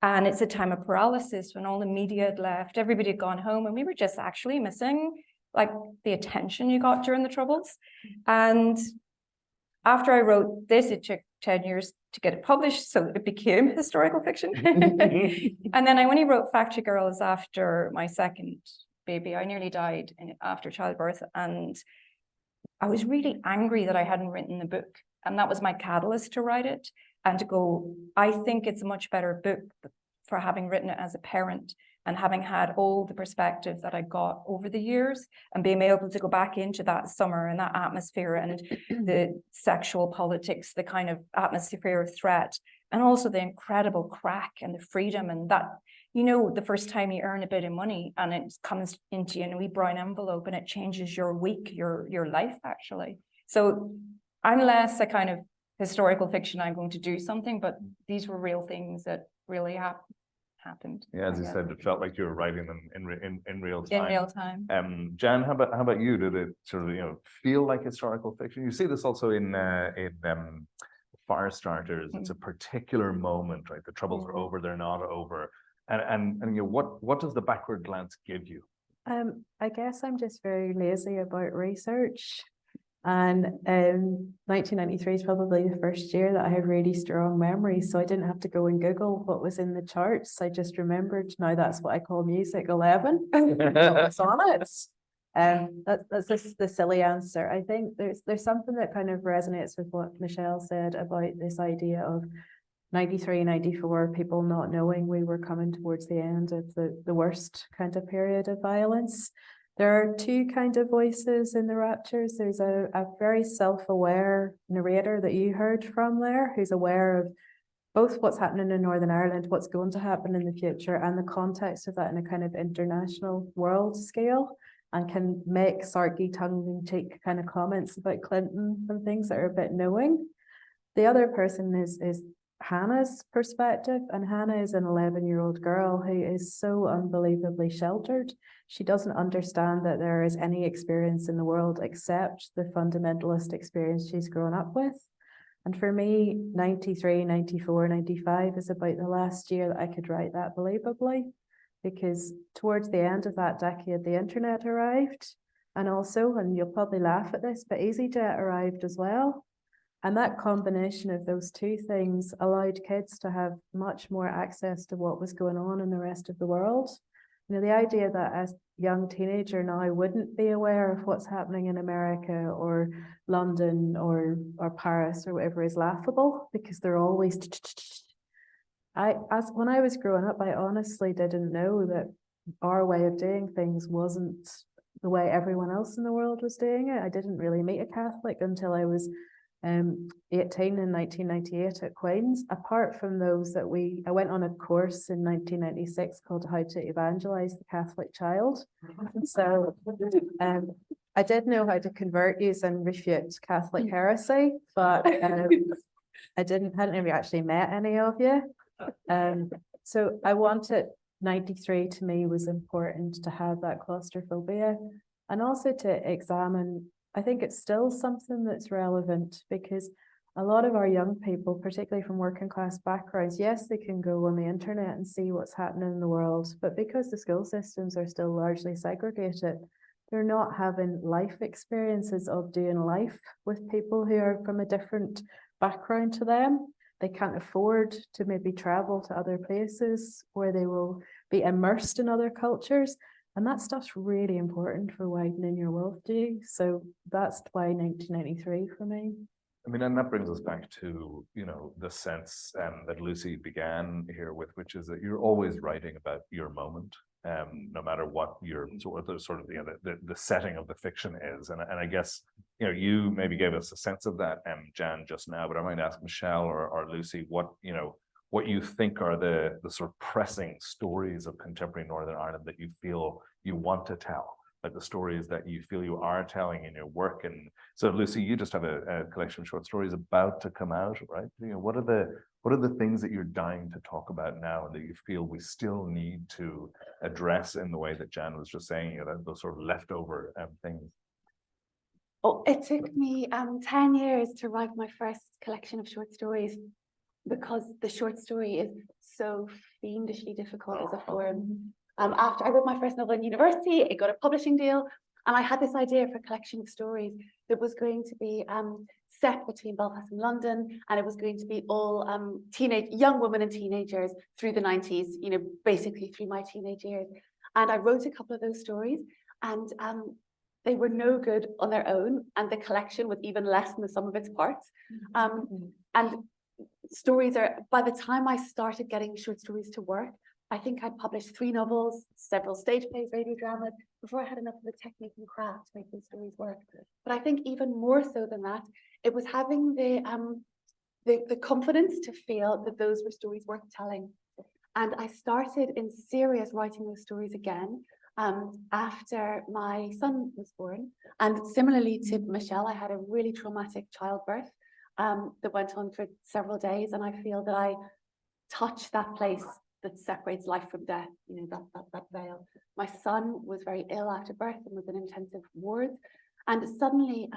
And it's a time of paralysis when all the media had left, everybody had gone home, and we were just actually missing like the attention you got during the Troubles. And after I wrote this, it took 10 years to get it published, so it became historical fiction. And then I only wrote Factory Girls after my second baby. I nearly died after childbirth, and I was really angry that I hadn't written the book. And that was my catalyst to write it and to go, I think it's a much better book for having written it as a parent and having had all the perspective that I got over the years and being able to go back into that summer and that atmosphere and the sexual politics, the kind of atmosphere of threat, and also the incredible crack and the freedom and that, you know, the first time you earn a bit of money and it comes into you in a wee brown envelope and it changes your week, your life actually. So unless a kind of historical fiction, I'm going to do something, but these were real things that really happened. Yeah, as you said, it felt like you were writing them in real time. In real time. Jan, how about you? Did it sort of, you know, feel like historical fiction? You see this also in Firestarters. It's a particular moment, right? The Troubles are over, they're not over. And you know, what does the backward glance give you? I guess I'm just very lazy about research. And 1993 is probably the first year that I had really strong memories, so I didn't have to go and Google what was in the charts. I just remembered, now that's what I call music 11. What's on it? That's just the silly answer. I think there's something that kind of resonates with what Michelle said about this idea of 93, 94, people not knowing we were coming towards the end of the worst kind of period of violence. There are two kind of voices in the Raptures. There's a very self-aware narrator that you heard from there, who's aware of both what's happening in Northern Ireland, what's going to happen in the future, and the context of that in a kind of international world scale, and can make sarky, tongue-in-cheek kind of comments about Clinton and things that are a bit knowing. The other person is Hannah's perspective, and Hannah is an 11-year-old girl who is so unbelievably sheltered. She doesn't understand that there is any experience in the world except the fundamentalist experience she's grown up with. And for me, 93, 94, 95 is about the last year that I could write that believably, because towards the end of that decade, the internet arrived. And also, and you'll probably laugh at this, but EasyJet arrived as well. And that combination of those two things allowed kids to have much more access to what was going on in the rest of the world. You know, the idea that a young teenager now wouldn't be aware of what's happening in America or London or Paris or whatever is laughable, because they're always. When I was growing up, I honestly didn't know that our way of doing things wasn't the way everyone else in the world was doing it. I didn't really meet a Catholic until I was 18 in 1998 at Queen's. Apart from those that I went on a course in 1996 called How to Evangelize the Catholic Child. So I did know how to convert you and refute Catholic heresy, but I hadn't ever actually met any of you. So I wanted 93 to me was important to have that claustrophobia, and also to examine. I think it's still something that's relevant, because a lot of our young people, particularly from working class backgrounds, yes, they can go on the internet and see what's happening in the world, but because the school systems are still largely segregated, they're not having life experiences of doing life with people who are from a different background to them. They can't afford to maybe travel to other places where they will be immersed in other cultures. And that stuff's really important for widening your worldview. So that's why 1993 for me. I mean, and that brings us back to, you know, the sense that Lucy began here with, which is that you're always writing about your moment, no matter what your sort of the setting of the fiction is. And I guess, you know, you maybe gave us a sense of that, Jan, just now, but I might ask Michelle or Lucy what you think are the sort of pressing stories of contemporary Northern Ireland that you feel you want to tell, like the stories that you feel you are telling in your work. And so, Lucy, you just have a collection of short stories about to come out, right? You know, what are the things that you're dying to talk about now and that you feel we still need to address in the way that Jan was just saying, you know, those sort of leftover things? Oh, it took me 10 years to write my first collection of short stories, because the short story is so fiendishly difficult as a form. After I wrote my first novel in university, it got a publishing deal, and I had this idea for a collection of stories that was going to be set between Belfast and London, and it was going to be all young women and teenagers through the 90s, you know, basically through my teenage years. And I wrote a couple of those stories, and they were no good on their own, and the collection was even less than the sum of its parts. And stories are, by the time I started getting short stories to work, I think I'd published 3 novels, several stage plays, radio dramas, before I had enough of the technique and craft to make those stories work. But I think even more so than that, it was having the confidence to feel that those were stories worth telling. And I started in serious writing those stories again after my son was born. And similarly to Michelle, I had a really traumatic childbirth that went on for several days, and I feel that I touched that place that separates life from death, you know, that veil. My son was very ill after birth and was in intensive wards, and suddenly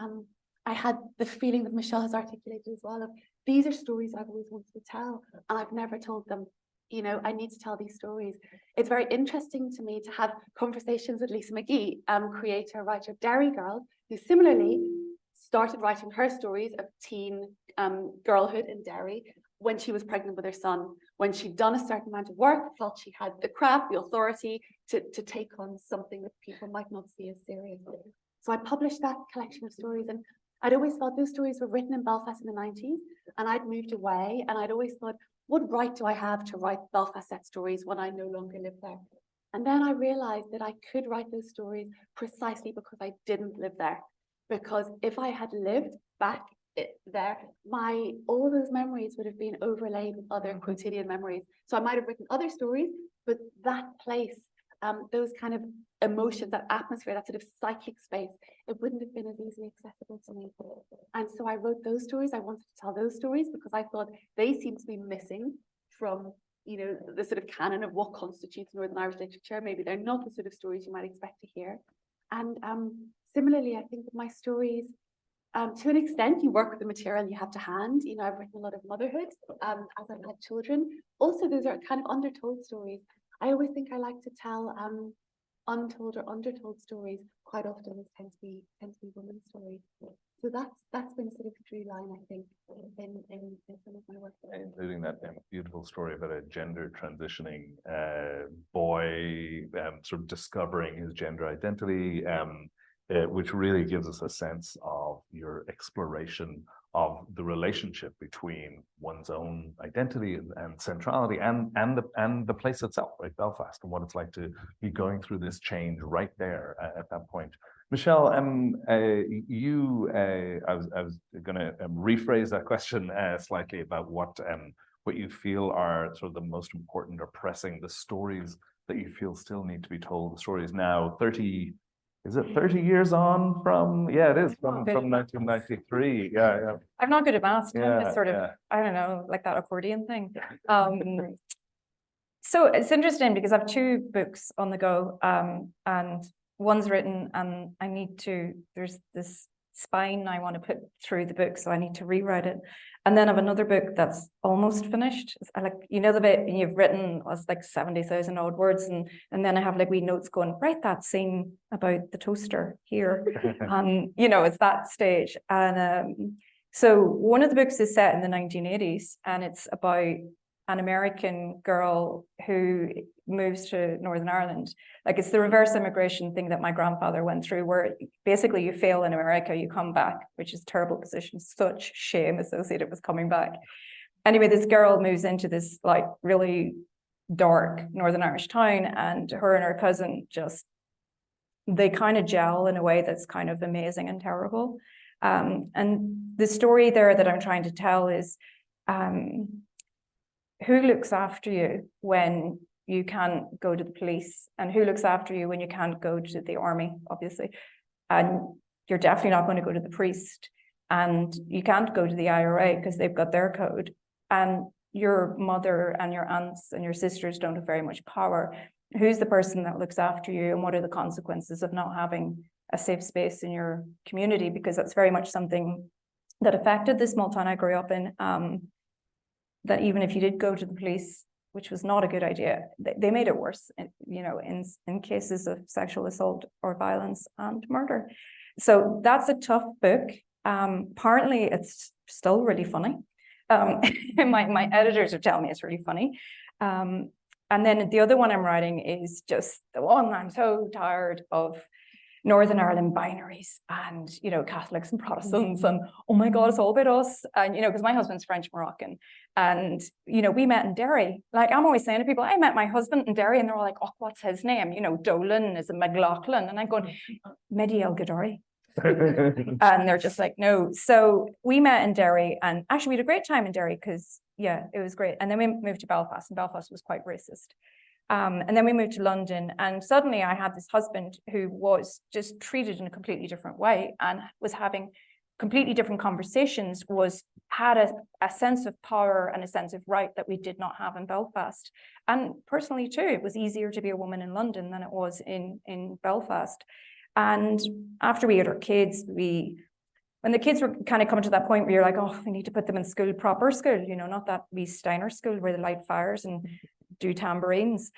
I had the feeling that Michelle has articulated as well of, these are stories I've always wanted to tell and I've never told them. You know, I need to tell these stories. It's very interesting to me to have conversations with Lisa McGee, creator, writer of Derry Girl, who similarly started writing her stories of teen girlhood in Derry when she was pregnant with her son, when she'd done a certain amount of work, felt she had the craft, the authority to take on something that people might not see as serious. So I published that collection of stories, and I'd always thought those stories were written in Belfast in the 90s, and I'd moved away, and I'd always thought, what right do I have to write Belfast set stories when I no longer live there? And then I realized that I could write those stories precisely because I didn't live there. Because if I had lived back there, all those memories would have been overlaid with other quotidian memories. So I might have written other stories, but that place those kind of emotions, that atmosphere, that sort of psychic space, it wouldn't have been as easily accessible to me. And so I wrote those stories. I wanted to tell those stories because I thought they seemed to be missing from, you know, the sort of canon of what constitutes Northern Irish literature. Maybe they're not the sort of stories you might expect to hear. And similarly, I think with my stories, to an extent, you work with the material you have to hand. You know, I've written a lot of motherhood as I've had children. Also, those are kind of undertold stories. I always think I like to tell untold or undertold stories. Quite often, this tend to be women's stories. So that's been sort of a through line, I think, in some of my work. Including that beautiful story about a gender transitioning boy sort of discovering his gender identity, which really gives us a sense of your exploration of the relationship between one's own identity and centrality and the place itself, right, Belfast, and what it's like to be going through this change right there at that point. Michelle, I was going to rephrase that question slightly about what you feel are sort of the most important or pressing, the stories that you feel still need to be told. The stories now 30 years on from, yeah, it is from 1993. Yeah. I'm not good at maths. Yeah, It's sort of, I don't know, like that accordion thing. So it's interesting because I have 2 books on the go, and one's written and there's this spine I want to put through the book, so I need to rewrite it. And then I have another book that's almost finished. I like, you know, the bit you've written was like 70,000 odd words, and then I have like wee notes going, write that scene about the toaster here. You know, it's that stage. And so one of the books is set in the 1980s, and it's about an American girl who moves to Northern Ireland. Like, it's the reverse immigration thing that my grandfather went through, where basically you fail in America, you come back, which is a terrible position, such shame associated with coming back. Anyway, this girl moves into this like really dark Northern Irish town, and her cousin they kind of gel in a way that's kind of amazing and terrible. And the story there that I'm trying to tell is, who looks after you when you can't go to the police, and who looks after you when you can't go to the army, obviously, and you're definitely not going to go to the priest, and you can't go to the IRA because they've got their code, and your mother and your aunts and your sisters don't have very much power. Who's the person that looks after you, and what are the consequences of not having a safe space in your community? Because that's very much something that affected the small town I grew up in. That even if you did go to the police, which was not a good idea, they made it worse, you know, in cases of sexual assault or violence and murder. So that's a tough book. Apparently it's still really funny. My editors are telling me it's really funny. And then the other one I'm writing is just the one I'm so tired of. Northern Ireland binaries and, you know, Catholics and Protestants, and oh my God, it's all about us. And, you know, because my husband's French Moroccan, and, you know, we met in Derry. Like, I'm always saying to people, I met my husband in Derry, and they're all like, oh, what's his name? You know, Dolan is a McLaughlin. And I'm going, Mehdi El Gadari. And they're just like, no. So we met in Derry, and actually we had a great time in Derry because, yeah, it was great. And then we moved to Belfast, and Belfast was quite racist. And then we moved to London, and suddenly I had this husband who was just treated in a completely different way, and was having completely different conversations, had a sense of power and a sense of right that we did not have in Belfast. And personally too, it was easier to be a woman in London than it was in Belfast. And after we had our kids, when the kids were kind of coming to that point where you're like, oh, we need to put them in school, proper school, you know, not that wee Steiner school where they light fires and do tambourines.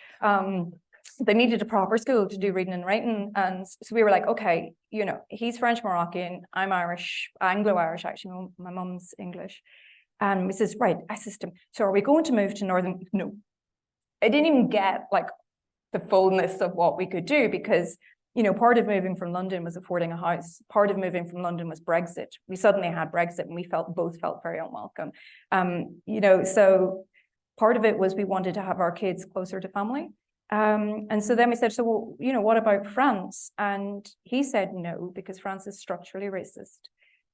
They needed a proper school to do reading and writing. And so we were like, okay, you know, he's French Moroccan, I'm Irish, Anglo-Irish, actually, my mum's English. And we says, right, I said to him, so are we going to move to Northern? No. I didn't even get like the fullness of what we could do, because, you know, part of moving from London was affording a house. Part of moving from London was Brexit. We suddenly had Brexit, and we both felt very unwelcome. You know, so part of it was we wanted to have our kids closer to family. And so then we said, so, well, you know, what about France? And he said no, because France is structurally racist.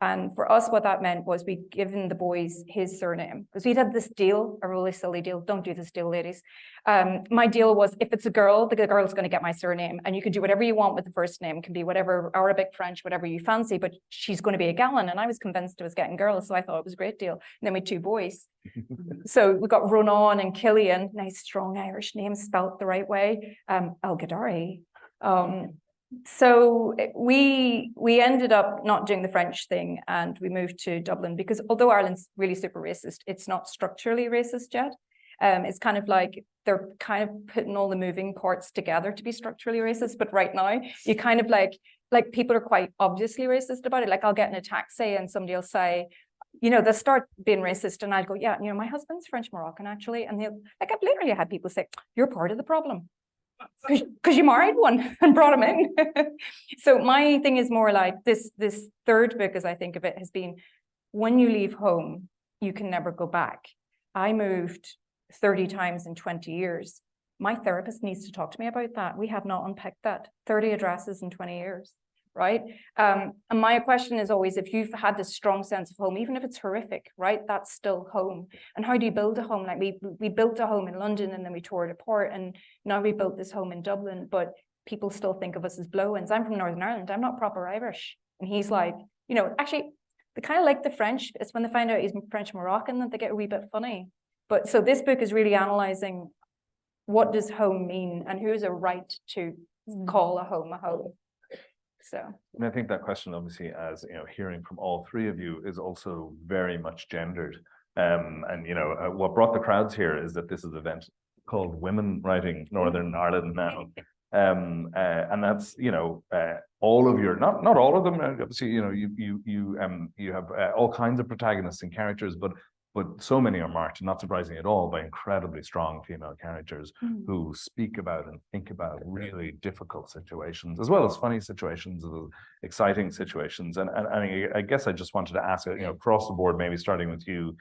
And for us, what that meant was we'd given the boys his surname, because we'd had this deal, a really silly deal. Don't do this deal, ladies. My deal was, if it's a girl, the girl's going to get my surname, and you can do whatever you want with the first name. It can be whatever, Arabic, French, whatever you fancy, but she's going to be a Gallen. And I was convinced it was getting girls, so I thought it was a great deal. And then we had 2 boys. So we got Ronan and Killian, nice strong Irish names spelt the right way. Al-Ghadari. So we ended up not doing the French thing, and we moved to Dublin, because although Ireland's really super racist, it's not structurally racist yet. It's kind of like they're kind of putting all the moving parts together to be structurally racist. But right now, you kind of like people are quite obviously racist about it. Like, I'll get in a taxi and somebody will say, you know, they'll start being racist, and I'll go, yeah, you know, my husband's French Moroccan actually, and they'll, like, I've literally had people say, you're part of the problem. Because you married one and brought him in. So my thing is more like this third book, as I think of it, has been, when you leave home, you can never go back. I moved 30 times in 20 years. My therapist needs to talk to me about that. We have not unpicked that. 30 addresses in 20 years, right? And my question is always, if you've had this strong sense of home, even if it's horrific, right, that's still home. And how do you build a home? Like we built a home in London, and then we tore it apart, and now we built this home in Dublin, but people still think of us as blow-ins. I'm from Northern Ireland. I'm not proper Irish. And he's like, you know, actually, they kind of like the French. It's when they find out he's French Moroccan that they get a wee bit funny. But so this book is really analyzing, what does home mean, and who's a right to call a home a home. So, and I think that question, obviously, as you know, hearing from all 3 of you, is also very much gendered. And you know, what brought the crowds here is that this is an event called Women Writing Northern Ireland Now. And that's, you know, all of your, not all of them, obviously, you know, you have all kinds of protagonists and characters, but so many are marked, not surprisingly at all, by incredibly strong female characters who speak about and think about really difficult situations, as well as funny situations, exciting situations. And I guess I just wanted to ask, you know, across the board, maybe starting with you,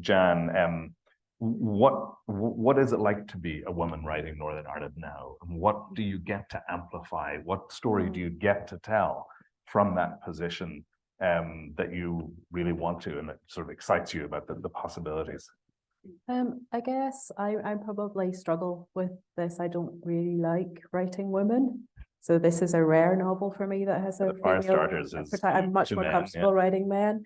Jan, what is it like to be a woman writing Northern Ireland Now? And what do you get to amplify? What story do you get to tell from that position that you really want to, and that sort of excites you about the possibilities? I guess I probably struggle with this. I don't really like writing women. So this is a rare novel for me that has a Fire female Starters is I'm much more men, comfortable writing men,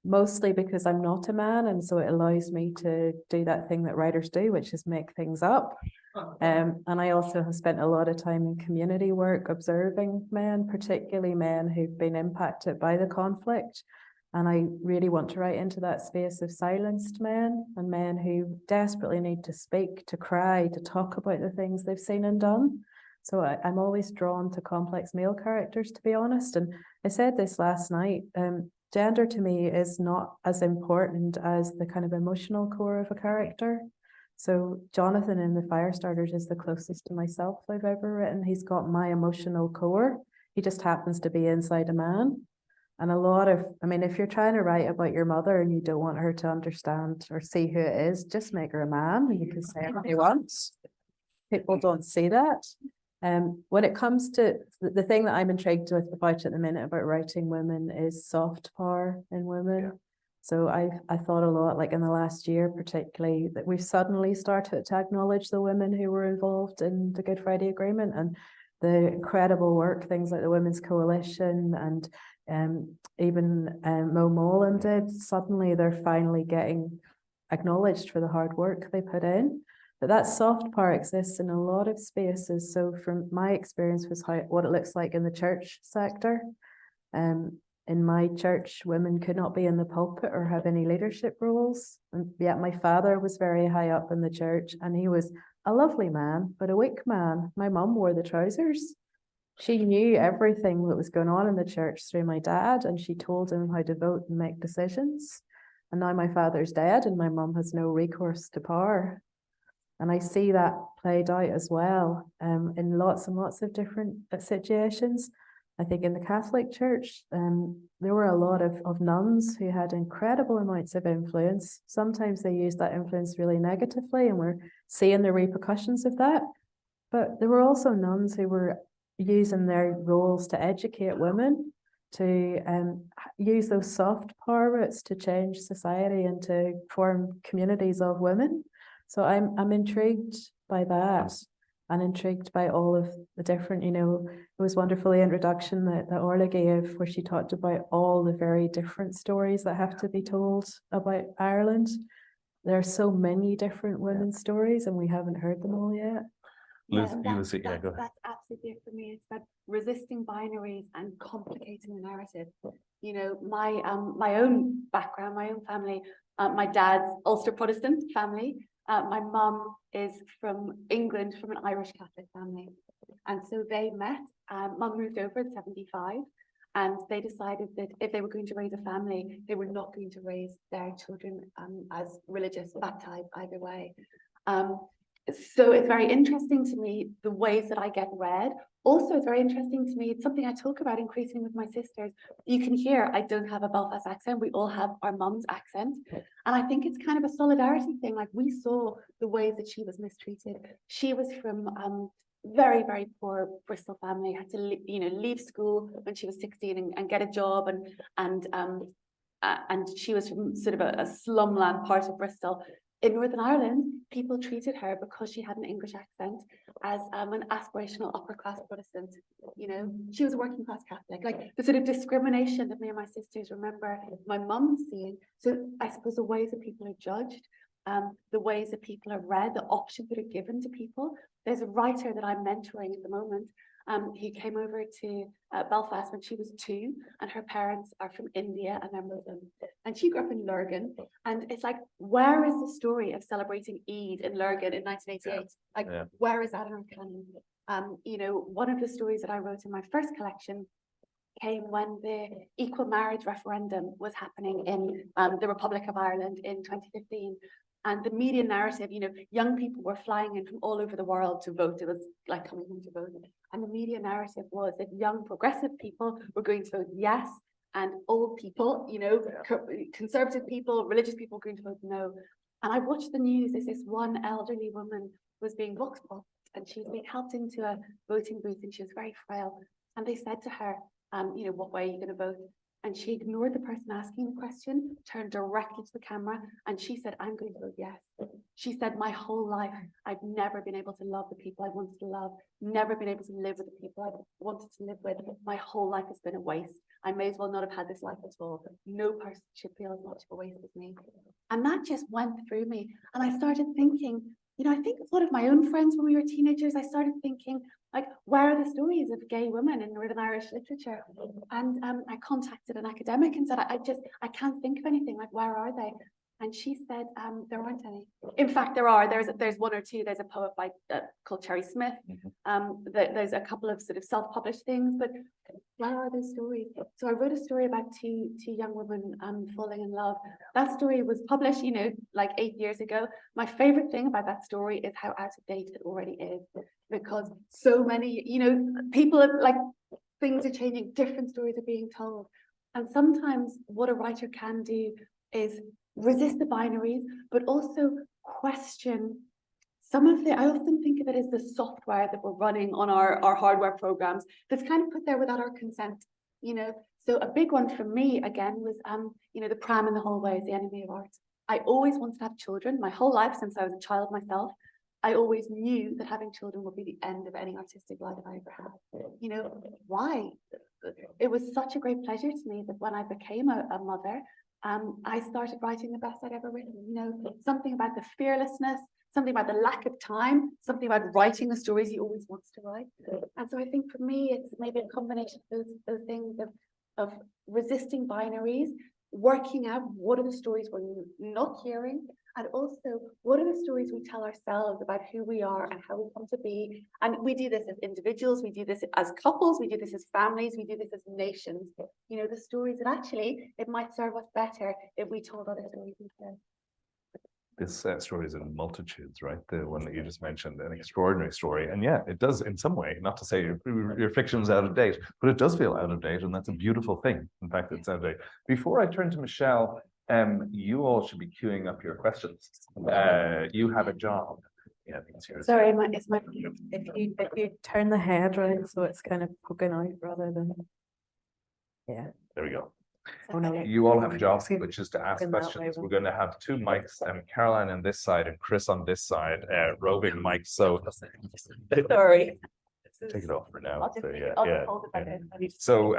mostly because I'm not a man, and so it allows me to do that thing that writers do, which is make things up. And I also have spent a lot of time in community work observing men, particularly men who've been impacted by the conflict. And I really want to write into that space of silenced men, and men who desperately need to speak, to cry, to talk about the things they've seen and done. So I'm always drawn to complex male characters, to be honest. And I said this last night, gender to me is not as important as the kind of emotional core of a character. So Jonathan in the Firestarters is the closest to myself I've ever written. He's got my emotional core. He just happens to be inside a man. And a lot of, I mean, if you're trying to write about your mother and you don't want her to understand or see who it is, just make her a man and you can say what you want. People don't see that. When it comes to the thing that I'm intrigued about at the minute about writing women is soft power in women. Yeah. So I thought a lot, like in the last year particularly, that we've suddenly started to acknowledge the women who were involved in the Good Friday Agreement and the incredible work things like the Women's Coalition and even Mo Molan did. Suddenly they're finally getting acknowledged for the hard work they put in. But that soft power exists in a lot of spaces. So from my experience was what it looks like in the church sector. In my church, women could not be in the pulpit or have any leadership roles. And yet my father was very high up in the church and he was a lovely man, but a weak man. My mum wore the trousers. She knew everything that was going on in the church through my dad, and she told him how to vote and make decisions. And now my father's dead and my mum has no recourse to power. And I see that played out as well in lots and lots of different situations. I think in the Catholic Church, there were a lot of nuns who had incredible amounts of influence. Sometimes they used that influence really negatively, and we're seeing the repercussions of that. But there were also nuns who were using their roles to educate women. to use those soft power roots to change society and to form communities of women. So I'm intrigued by that, and intrigued by all of the different, it was wonderful the introduction that Orla gave, where she talked about all the very different stories that have to be told about Ireland. There are so many different women's stories, and we haven't heard them all yet. Lucy, go ahead. That's absolutely it for me. It's about resisting binaries and complicating the narrative. My own background, my own family, my dad's Ulster Protestant family. My mum is from England, from an Irish Catholic family. And so they met. Mum moved over at 75, and they decided that if they were going to raise a family, they were not going to raise their children as religious, baptized either way. So it's very interesting to me, the ways that I get read. Also, it's very interesting to me, it's something I talk about increasingly with my sisters. You can hear I don't have a Belfast accent. We all have our mum's accent. And I think it's kind of a solidarity thing. Like, we saw the ways that she was mistreated. She was from very, very poor Bristol family, had to leave school when she was 16 and get a job. And she was from sort of a slumland part of Bristol. In Northern Ireland, people treated her, because she had an English accent, as an aspirational upper class Protestant. She was a working class Catholic. Like, the sort of discrimination that me and my sisters remember my mum seeing. So I suppose the ways that people are judged, the ways that people are read, the options that are given to people. There's a writer that I'm mentoring at the moment. He came over to Belfast when she was 2, and her parents are from India and they're Muslim. And she grew up in Lurgan. And it's like, where is the story of celebrating Eid in Lurgan in 1988? Where is that in our canon? One of the stories that I wrote in my first collection came when the equal marriage referendum was happening in the Republic of Ireland in 2015. And the media narrative, young people were flying in from all over the world to vote. It was like coming home to vote. And the media narrative was that young progressive people were going to vote yes, and old people, conservative people, religious people were going to vote no. And I watched the news as this one elderly woman was being vox popped, and she was being helped into a voting booth, and she was very frail. And they said to her, what way are you going to vote? And she ignored the person asking the question, turned directly to the camera, and she said, I'm going to vote yes. She said, my whole life, I've never been able to love the people I wanted to love, never been able to live with the people I wanted to live with. My whole life has been a waste. I may as well not have had this life at all. No person should feel as much of a waste as me. And that just went through me. And I started thinking, I think a lot of my own friends when we were teenagers, I started thinking, like, where are the stories of gay women in Northern Irish literature? And I contacted an academic and said, I can't think of anything. Like, where are they? And she said, there aren't any. In fact, there are. There's one or two. There's a poet called Cherry Smith. There's a couple of sort of self-published things, but where are those stories? So I wrote a story about two young women falling in love. That story was published, like 8 years ago. My favorite thing about that story is how out of date it already is, because so many, people are like, things are changing, different stories are being told. And sometimes what a writer can do is resist the binaries, but also question some of I often think of it as the software that we're running on our hardware programs that's kind of put there without our consent, So a big one for me, again, was, the pram in the hallway is the enemy of art. I always wanted to have children my whole life since I was a child myself. I always knew that having children would be the end of any artistic life I ever had. Why? It was such a great pleasure to me that when I became a mother, I started writing the best I'd ever written. Something about the fearlessness, something about the lack of time, something about writing the stories he always wants to write. And so I think for me, it's maybe a combination of those things of resisting binaries, working out what are the stories we're not hearing, and also what are the stories we tell ourselves about who we are and how we come to be. And we do this as individuals, we do this as couples, we do this as families, we do this as nations. The stories that actually it might serve us better if we told other stories instead. This story is in multitudes, right? The one that you just mentioned, an extraordinary story. And yeah, it does in some way, not to say your fiction's out of date, but it does feel out of date, and that's a beautiful thing. In fact, it's out of date. Before I turn to Michelle, you all should be queuing up your questions. You have a job. Yeah, I think it's yours. Sorry, it's my if you turn the head right, so it's kind of poking out rather than. Yeah. There we go. Oh, no. You all have a job, Excuse- which is to ask in that way, questions. then. We're going to have two mics, Caroline on this side and Chris on this side, roving mics. So Sorry. take it off for now. I'll just, So, I'll yeah. just hold it back in. So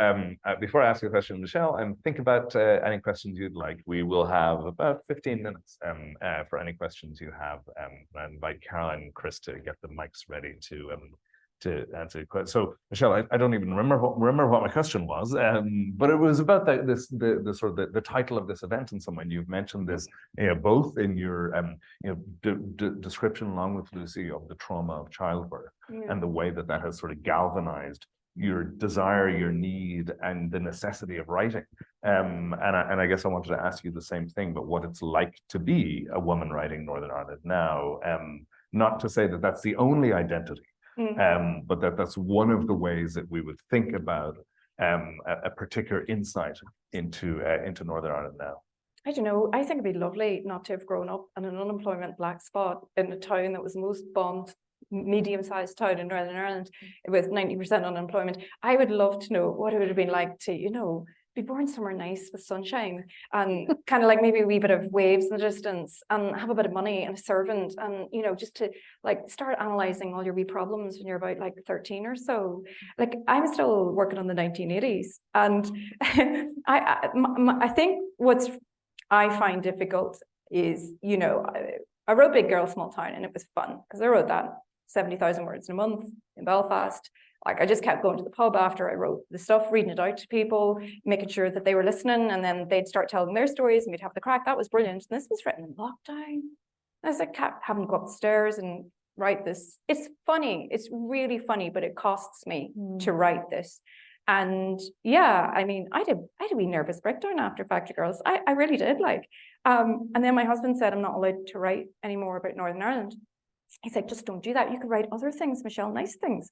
before I ask you a question, Michelle, think about any questions you'd like. We will have about 15 minutes for any questions you have. I invite Caroline and Chris to get the mics ready to answer your question. So Michelle, I don't even remember what my question was, but it was about the sort of the title of this event in some way. You've mentioned this, both in your description along with Lucy of the trauma of childbirth and the way that has sort of galvanized your desire, your need, and the necessity of writing. And I guess I wanted to ask you the same thing, but what it's like to be a woman writing Northern Ireland now. Not to say that that's the only identity, but that's one of the ways that we would think about a particular insight into Northern Ireland now. I don't know. I think it'd be lovely not to have grown up in an unemployment black spot in a town that was the most bombed, medium-sized town in Northern Ireland with 90% unemployment. I would love to know what it would have been like to, be born somewhere nice with sunshine and kind of like maybe a wee bit of waves in the distance and have a bit of money and a servant and, just to like start analyzing all your wee problems when you're about like 13 or so. Like I'm still working on the 1980s and I think what's I find difficult is, I wrote Big Girl Small Town and it was fun because I wrote that 70,000 words in a month in Belfast. Like I just kept going to the pub after I wrote the stuff, reading it out to people, making sure that they were listening, and then they'd start telling their stories and we'd have the crack. That was brilliant. And this was written in lockdown. I was like, having to go upstairs and write this. It's funny. It's really funny, but it costs me to write this. And yeah, I mean, I had a wee nervous breakdown after Factory Girls. I really did. And then my husband said, I'm not allowed to write anymore about Northern Ireland. He said, just don't do that. You could write other things, Michelle, nice things.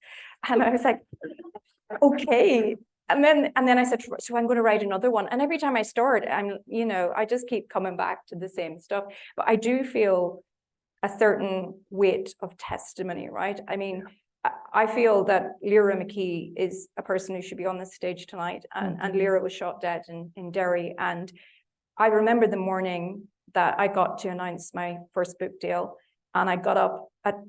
And I was like, okay. And then I said, so I'm going to write another one. And every time I start, I just keep coming back to the same stuff. But I do feel a certain weight of testimony, right? I mean, I feel that Lyra McKee is a person who should be on this stage tonight. And Lyra was shot dead in Derry. And I remember the morning that I got to announce my first book deal. And I got up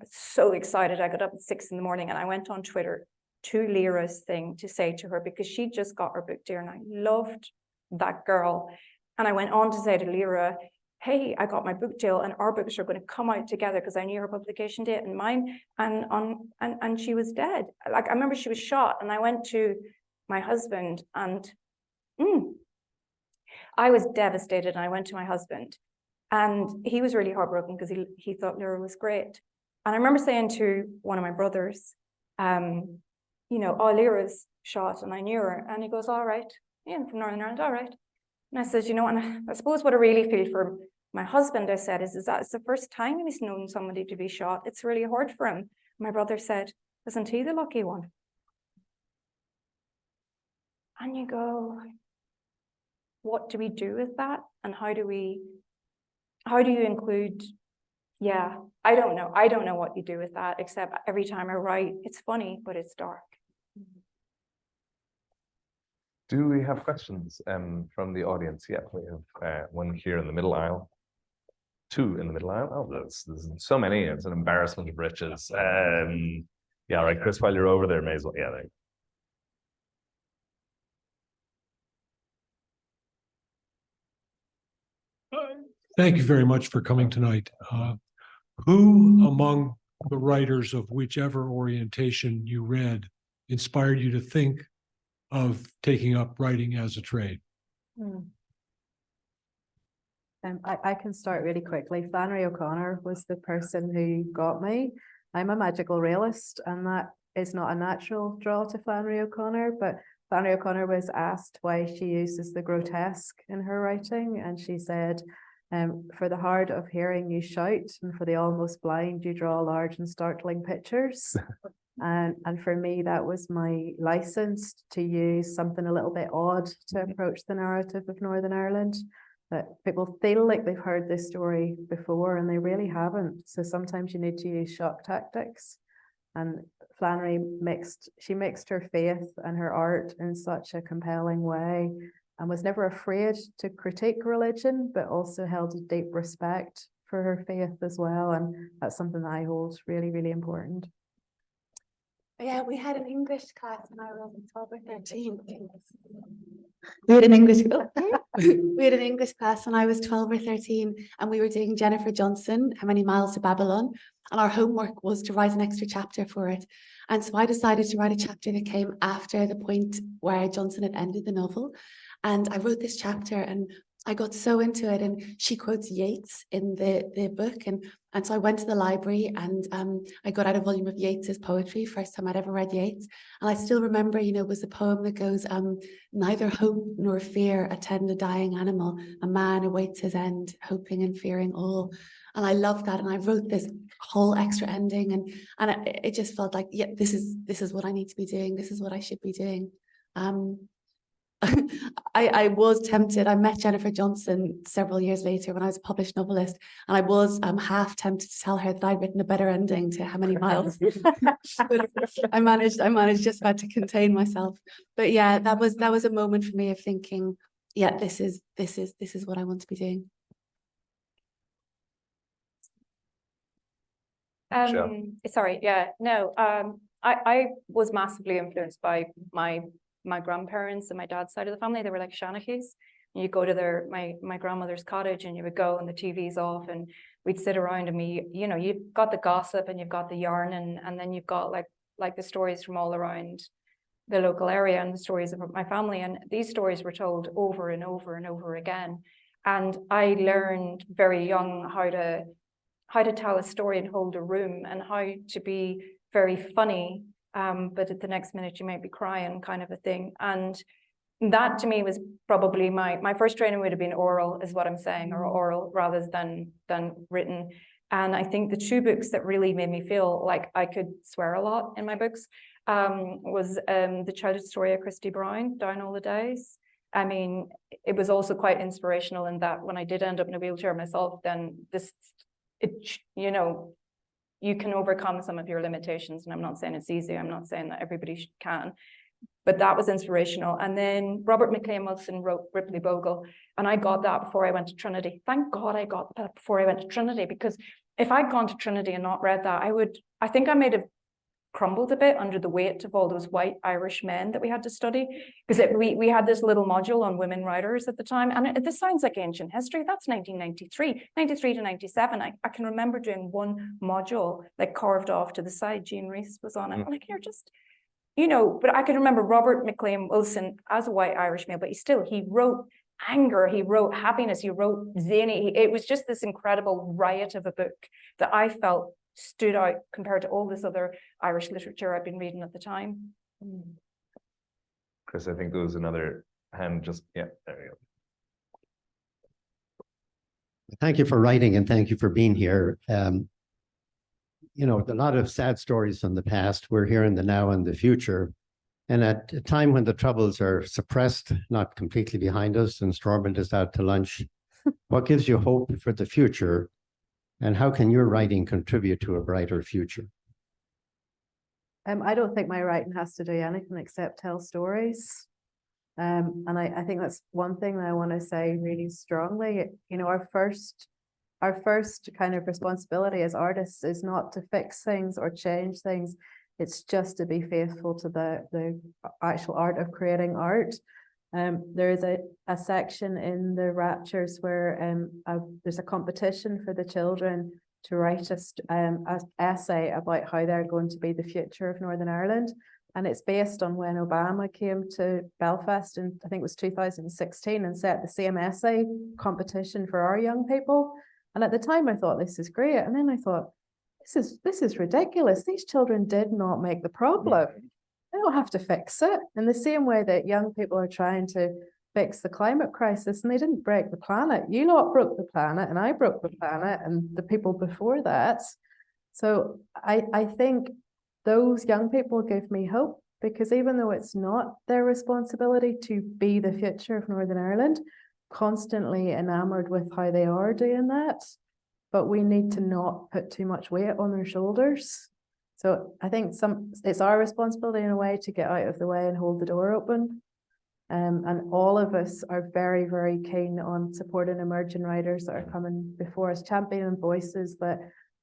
so excited. I got up at 6 a.m. and I went on Twitter to Lyra's thing to say to her, because she just got her book deal and I loved that girl. And I went on to say to Lyra, hey, I got my book deal and our books are going to come out together because I knew her publication date and mine. And she was dead. Like I remember she was shot and I went to my husband and I was devastated. And I went to my husband. And he was really heartbroken because he thought Lyra was great. And I remember saying to one of my brothers, oh, Lyra's shot and I knew her. And he goes, all right. Yeah, I'm from Northern Ireland, all right. And I said, and I suppose what I really feel for my husband, I said, is that it's the first time he's known somebody to be shot. It's really hard for him. My brother said, isn't he the lucky one? And you go, what do we do with that? And how do you include, I don't know. I don't know what you do with that, except every time I write, it's funny, but it's dark. Do we have questions from the audience? Yeah, we have one here in the middle aisle. Two in the middle aisle. Oh, there's so many. It's an embarrassment of riches. Yeah, right, Chris, while you're over there, may as well. Yeah, there. Thank you very much for coming tonight. Who among the writers of whichever orientation you read inspired you to think of taking up writing as a trade? I can start really quickly. Flannery O'Connor was the person who got me. I'm a magical realist, and that is not a natural draw to Flannery O'Connor, but Flannery O'Connor was asked why she uses the grotesque in her writing, and she said, for the hard of hearing you shout, and for the almost blind you draw large and startling pictures. And for me, that was my license to use something a little bit odd to approach the narrative of Northern Ireland. That people feel like they've heard this story before and they really haven't. So sometimes you need to use shock tactics. And Flannery mixed her faith and her art in such a compelling way, and was never afraid to critique religion, but also held a deep respect for her faith as well. And that's something that I hold really, really important. Yeah, we had an English class when I was 12 or 13. We had an English class when I was 12 or 13, and we were doing Jennifer Johnson, How Many Miles to Babylon, and our homework was to write an extra chapter for it. And so I decided to write a chapter that came after the point where Johnson had ended the novel. And I wrote this chapter and I got so into it, and she quotes Yeats in the book. And so I went to the library and I got out a volume of Yeats's poetry, first time I'd ever read Yeats. And I still remember, you know, it was a poem that goes, neither hope nor fear attend a dying animal. A man awaits his end, hoping and fearing all. And I loved that. And I wrote this whole extra ending, and it just felt like, yeah, this is what I need to be doing. This is what I should be doing. I was tempted. I met Jennifer Johnson several years later when I was a published novelist, and I was half tempted to tell her that I'd written a better ending to How Many Miles. But I managed just about to contain myself. But yeah, that was a moment for me of thinking, yeah, this is what I want to be doing. Sorry, yeah, no, I was massively influenced by my grandparents and my dad's side of the family. They were like Shanachies. You go to my grandmother's cottage and you would go and the TV's off and we'd sit around and you've got the gossip and you've got the yarn and then you've got like the stories from all around the local area and the stories of my family. And these stories were told over and over and over again. And I learned very young how to tell a story and hold a room and how to be very funny. But at the next minute you might be crying, kind of a thing. And that to me was probably my first training would have been oral, is what I'm saying, or oral rather than written. And I think the two books that really made me feel like I could swear a lot in my books was the childhood story of Christy Brown, Down All the Days. I mean, it was also quite inspirational in that when I did end up in a wheelchair myself, then you can overcome some of your limitations. And I'm not saying it's easy. I'm not saying that everybody can. But that was inspirational. And then Robert McLean Wilson wrote Ripley Bogle. And I got that before I went to Trinity. Thank God I got that before I went to Trinity, because if I'd gone to Trinity and not read that, I think I might have crumbled a bit under the weight of all those white Irish men that we had to study, because we had this little module on women writers at the time, and this sounds like ancient history. That's 1993 to 97. I can remember doing one module like carved off to the side. Jean Rees was on it. Like, you're just, but I can remember Robert McLean Wilson as a white Irish male, but he wrote anger, he wrote happiness, he wrote zany. It was just this incredible riot of a book that I felt stood out compared to all this other Irish literature I'd been reading at the time. Chris, I think there was another hand there you go. Thank you for writing and thank you for being here. A lot of sad stories from the past. We're here in the now and the future. And at a time when the troubles are suppressed, not completely behind us, and Stormont is out to lunch, what gives you hope for the future? And how can your writing contribute to a brighter future? I don't think my writing has to do anything except tell stories. And I think that's one thing that I want to say really strongly. Our first kind of responsibility as artists is not to fix things or change things. It's just to be faithful to the actual art of creating art. There is a section in the Raptures where there's a competition for the children to write an essay about how they're going to be the future of Northern Ireland. And it's based on when Obama came to Belfast in, I think it was 2016, and set the same essay competition for our young people. And at the time I thought, this is great. And then I thought, this is ridiculous. These children did not make the problem. They don't have to fix it. In the same way that young people are trying to fix the climate crisis, and they didn't break the planet. You lot broke the planet, and I broke the planet, and the people before that. So I think those young people give me hope, because even though it's not their responsibility to be the future of Northern Ireland, constantly enamored with how they are doing that, but we need to not put too much weight on their shoulders. So I think it's our responsibility in a way to get out of the way and hold the door open. And all of us are very, very keen on supporting emerging writers that are coming before us, championing voices that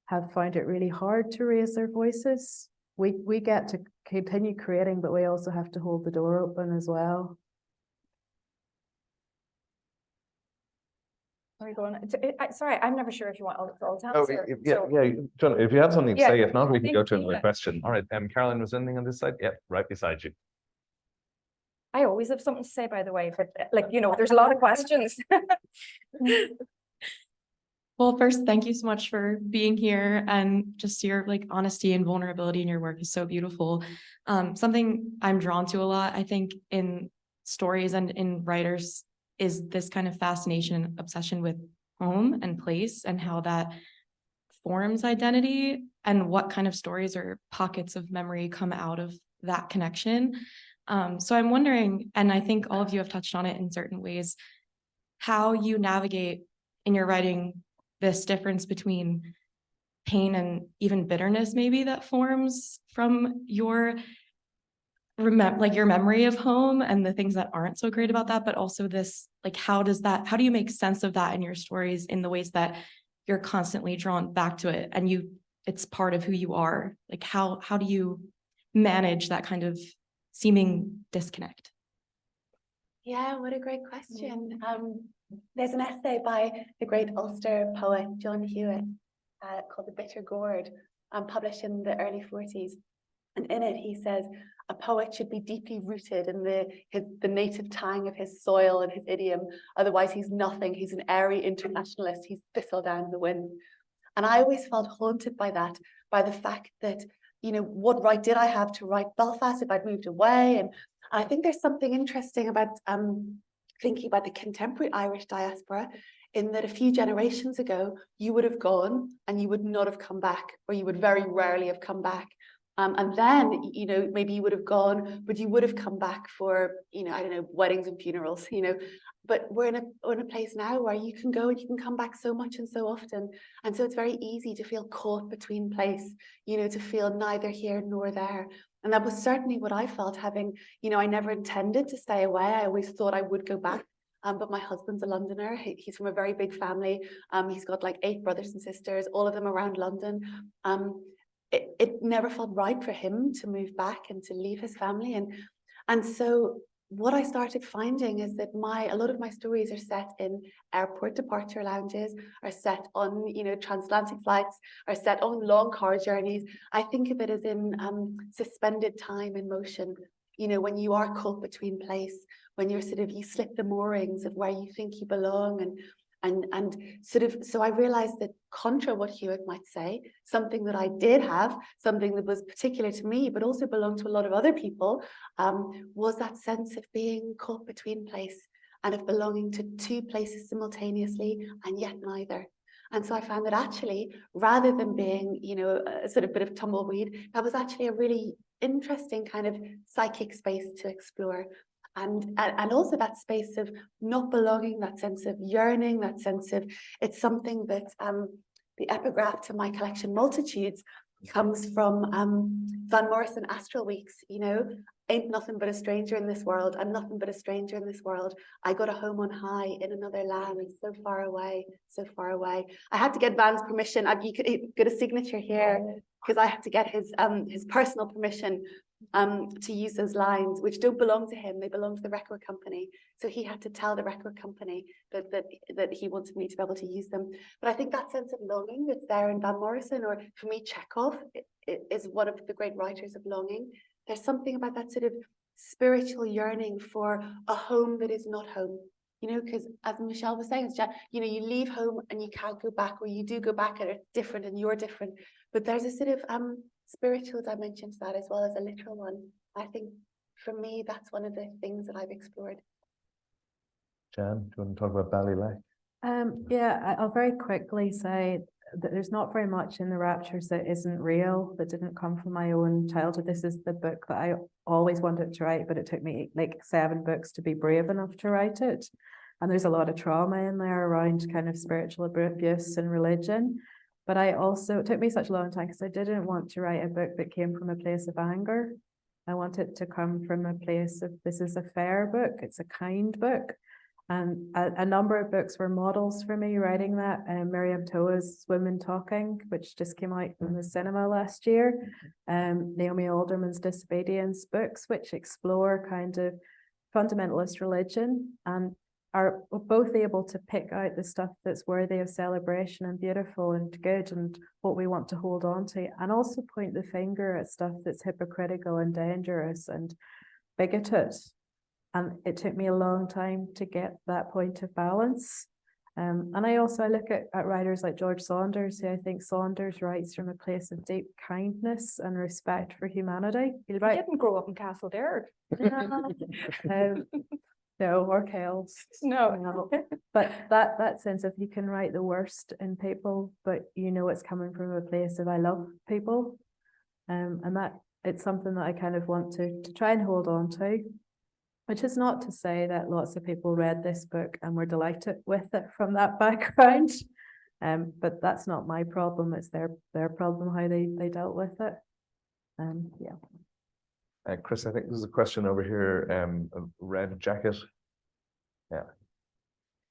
have found it really hard to raise their voices. We get to continue creating, but we also have to hold the door open as well. Are we going? Sorry, I'm never sure if you want all to Oh, answer. yeah, John, if you have something to Yeah, say, if not, we can go to thank another you. question. All right, Caroline, was anything on this side? Yeah, right beside you. I always have something to say, by the way, but like, you know, there's a lot of questions. Well, first, thank you so much for being here, and just your like honesty and vulnerability in your work is so beautiful. Something I'm drawn to a lot, I think, in stories and in writers is this kind of fascination and obsession with home and place and how that forms identity and what kind of stories or pockets of memory come out of that connection. So I'm wondering, and I think all of you have touched on it in certain ways, how you navigate in your writing this difference between pain and even bitterness maybe that forms from your your memory of home and the things that aren't so great about that, but also this, like, how do you make sense of that in your stories in the ways that you're constantly drawn back to it and it's part of who you are? Like, how do you manage that kind of seeming disconnect? Yeah, what a great question. There's an essay by the great Ulster poet John Hewitt called The Bitter Gourd, published in the early 40s. And in it, he says, a poet should be deeply rooted in the native tang of his soil and his idiom. Otherwise, he's nothing. He's an airy internationalist. He's thistle down in the wind. And I always felt haunted by that, by the fact that, you know, what right did I have to write Belfast if I'd moved away? And I think there's something interesting about thinking about the contemporary Irish diaspora, in that a few generations ago, you would have gone and you would not have come back, or you would very rarely have come back. And then, you know, maybe you would have gone, but you would have come back for, you know, I don't know, weddings and funerals, you know. But we're in a place now where you can go and you can come back so much and so often. And so it's very easy to feel caught between place, you know, to feel neither here nor there. And that was certainly what I felt, having, you know, I never intended to stay away. I always thought I would go back. But my husband's a Londoner. He's from a very big family. He's got like 8 brothers and sisters, all of them around London. It never felt right for him to move back and to leave his family. And so what I started finding is that a lot of my stories are set in airport departure lounges, are set on, you know, transatlantic flights, are set on long car journeys. I think of it as in suspended time in motion. You know, when you are caught between place, when you slip the moorings of where you think you belong, and sort of, so I realized that contra what Hewitt might say, something that I did have, something that was particular to me, but also belonged to a lot of other people, was that sense of being caught between place and of belonging to 2 places simultaneously and yet neither. And so I found that actually, rather than being, you know, a sort of bit of tumbleweed, that was actually a really interesting kind of psychic space to explore. And also that space of not belonging, that sense of yearning, that sense of, it's something that the epigraph to my collection Multitudes comes from Van Morrison Astral Weeks, you know, ain't nothing but a stranger in this world. I'm nothing but a stranger in this world. I got a home on high in another land, so far away, so far away. I had to get Van's permission. You could get a signature here because I had to get his personal permission to use those lines, which don't belong to him. They belong to the record company. So he had to tell the record company that he wanted me to be able to use them. But I think that sense of longing that's there in Van Morrison, or for me, Chekhov is one of the great writers of longing. There's something about that sort of spiritual yearning for a home that is not home. You know, because as Michelle was saying, you know, you leave home and you can't go back, or you do go back and it's different and you're different. But there's a sort of spiritual dimension to that as well as a literal one. I think for me, that's one of the things that I've explored. Jan, do you want to talk about Ballylake? Yeah, I'll very quickly say that there's not very much in the Raptures that isn't real, that didn't come from my own childhood. This is the book that I always wanted to write, but it took me like 7 books to be brave enough to write it. And there's a lot of trauma in there around kind of spiritual abuse and religion. But I also, it took me such a long time because I didn't want to write a book that came from a place of anger. I want it to come from a place of, this is a fair book, it's a kind book. And a number of books were models for me writing that. Miriam Toa's Women Talking, which just came out in the cinema last year. Naomi Alderman's Disobedience books, which explore kind of fundamentalist religion and are both able to pick out the stuff that's worthy of celebration and beautiful and good and what we want to hold on to, and also point the finger at stuff that's hypocritical and dangerous and bigoted. And it took me a long time to get that point of balance. And I look at writers like George Saunders, who I think Saunders writes from a place of deep kindness and respect for humanity. He didn't grow up in Castle Derg. No, or Kells. No. But that sense of you can write the worst in people, but you know it's coming from a place of I love people. And that it's something that I kind of want to try and hold on to. Which is not to say that lots of people read this book and were delighted with it from that background. But that's not my problem. It's their problem, how they dealt with it. Yeah. Chris, I think there's a question over here, a red jacket. Yeah.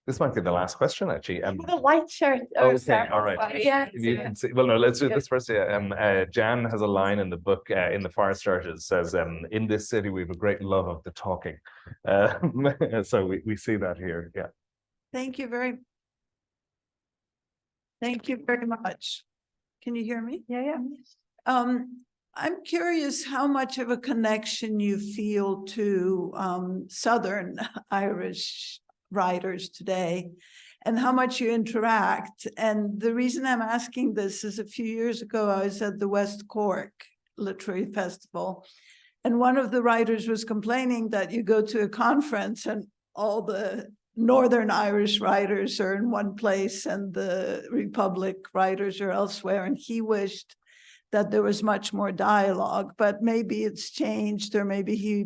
This might be the last question, actually. The white shirt. Oh, okay, sorry. all right. Yeah. You can see. Well, no, let's do this first. Yeah. Jan has a line in the book, in the fire starters, says, "In this city, we have a great love of the talking." So we see that here. Yeah. Thank you very much. Can you hear me? Yeah. I'm curious how much of a connection you feel to Southern Irish writers today and how much you interact. And the reason I'm asking this is a few years ago, I was at the West Cork Literary Festival, and one of the writers was complaining that you go to a conference and all the Northern Irish writers are in one place and the Republic writers are elsewhere, and he wished that there was much more dialogue, but maybe it's changed, or maybe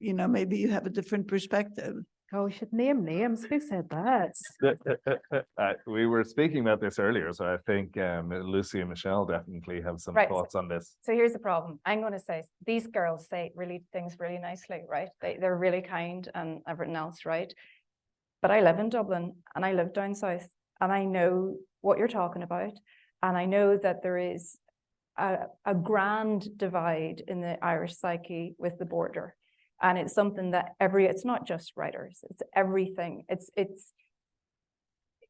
maybe you have a different perspective. Oh, we should name names. Who said that? We were speaking about this earlier, so I think Lucy and Michelle definitely have some thoughts on this. So here's the problem. I'm going to say these girls say things really nicely, right? They're really kind and everything else, right? But I live in Dublin and I live down south, and I know what you're talking about, and I know that there is a grand divide in the Irish psyche with the border. And it's something that it's not just writers, it's everything.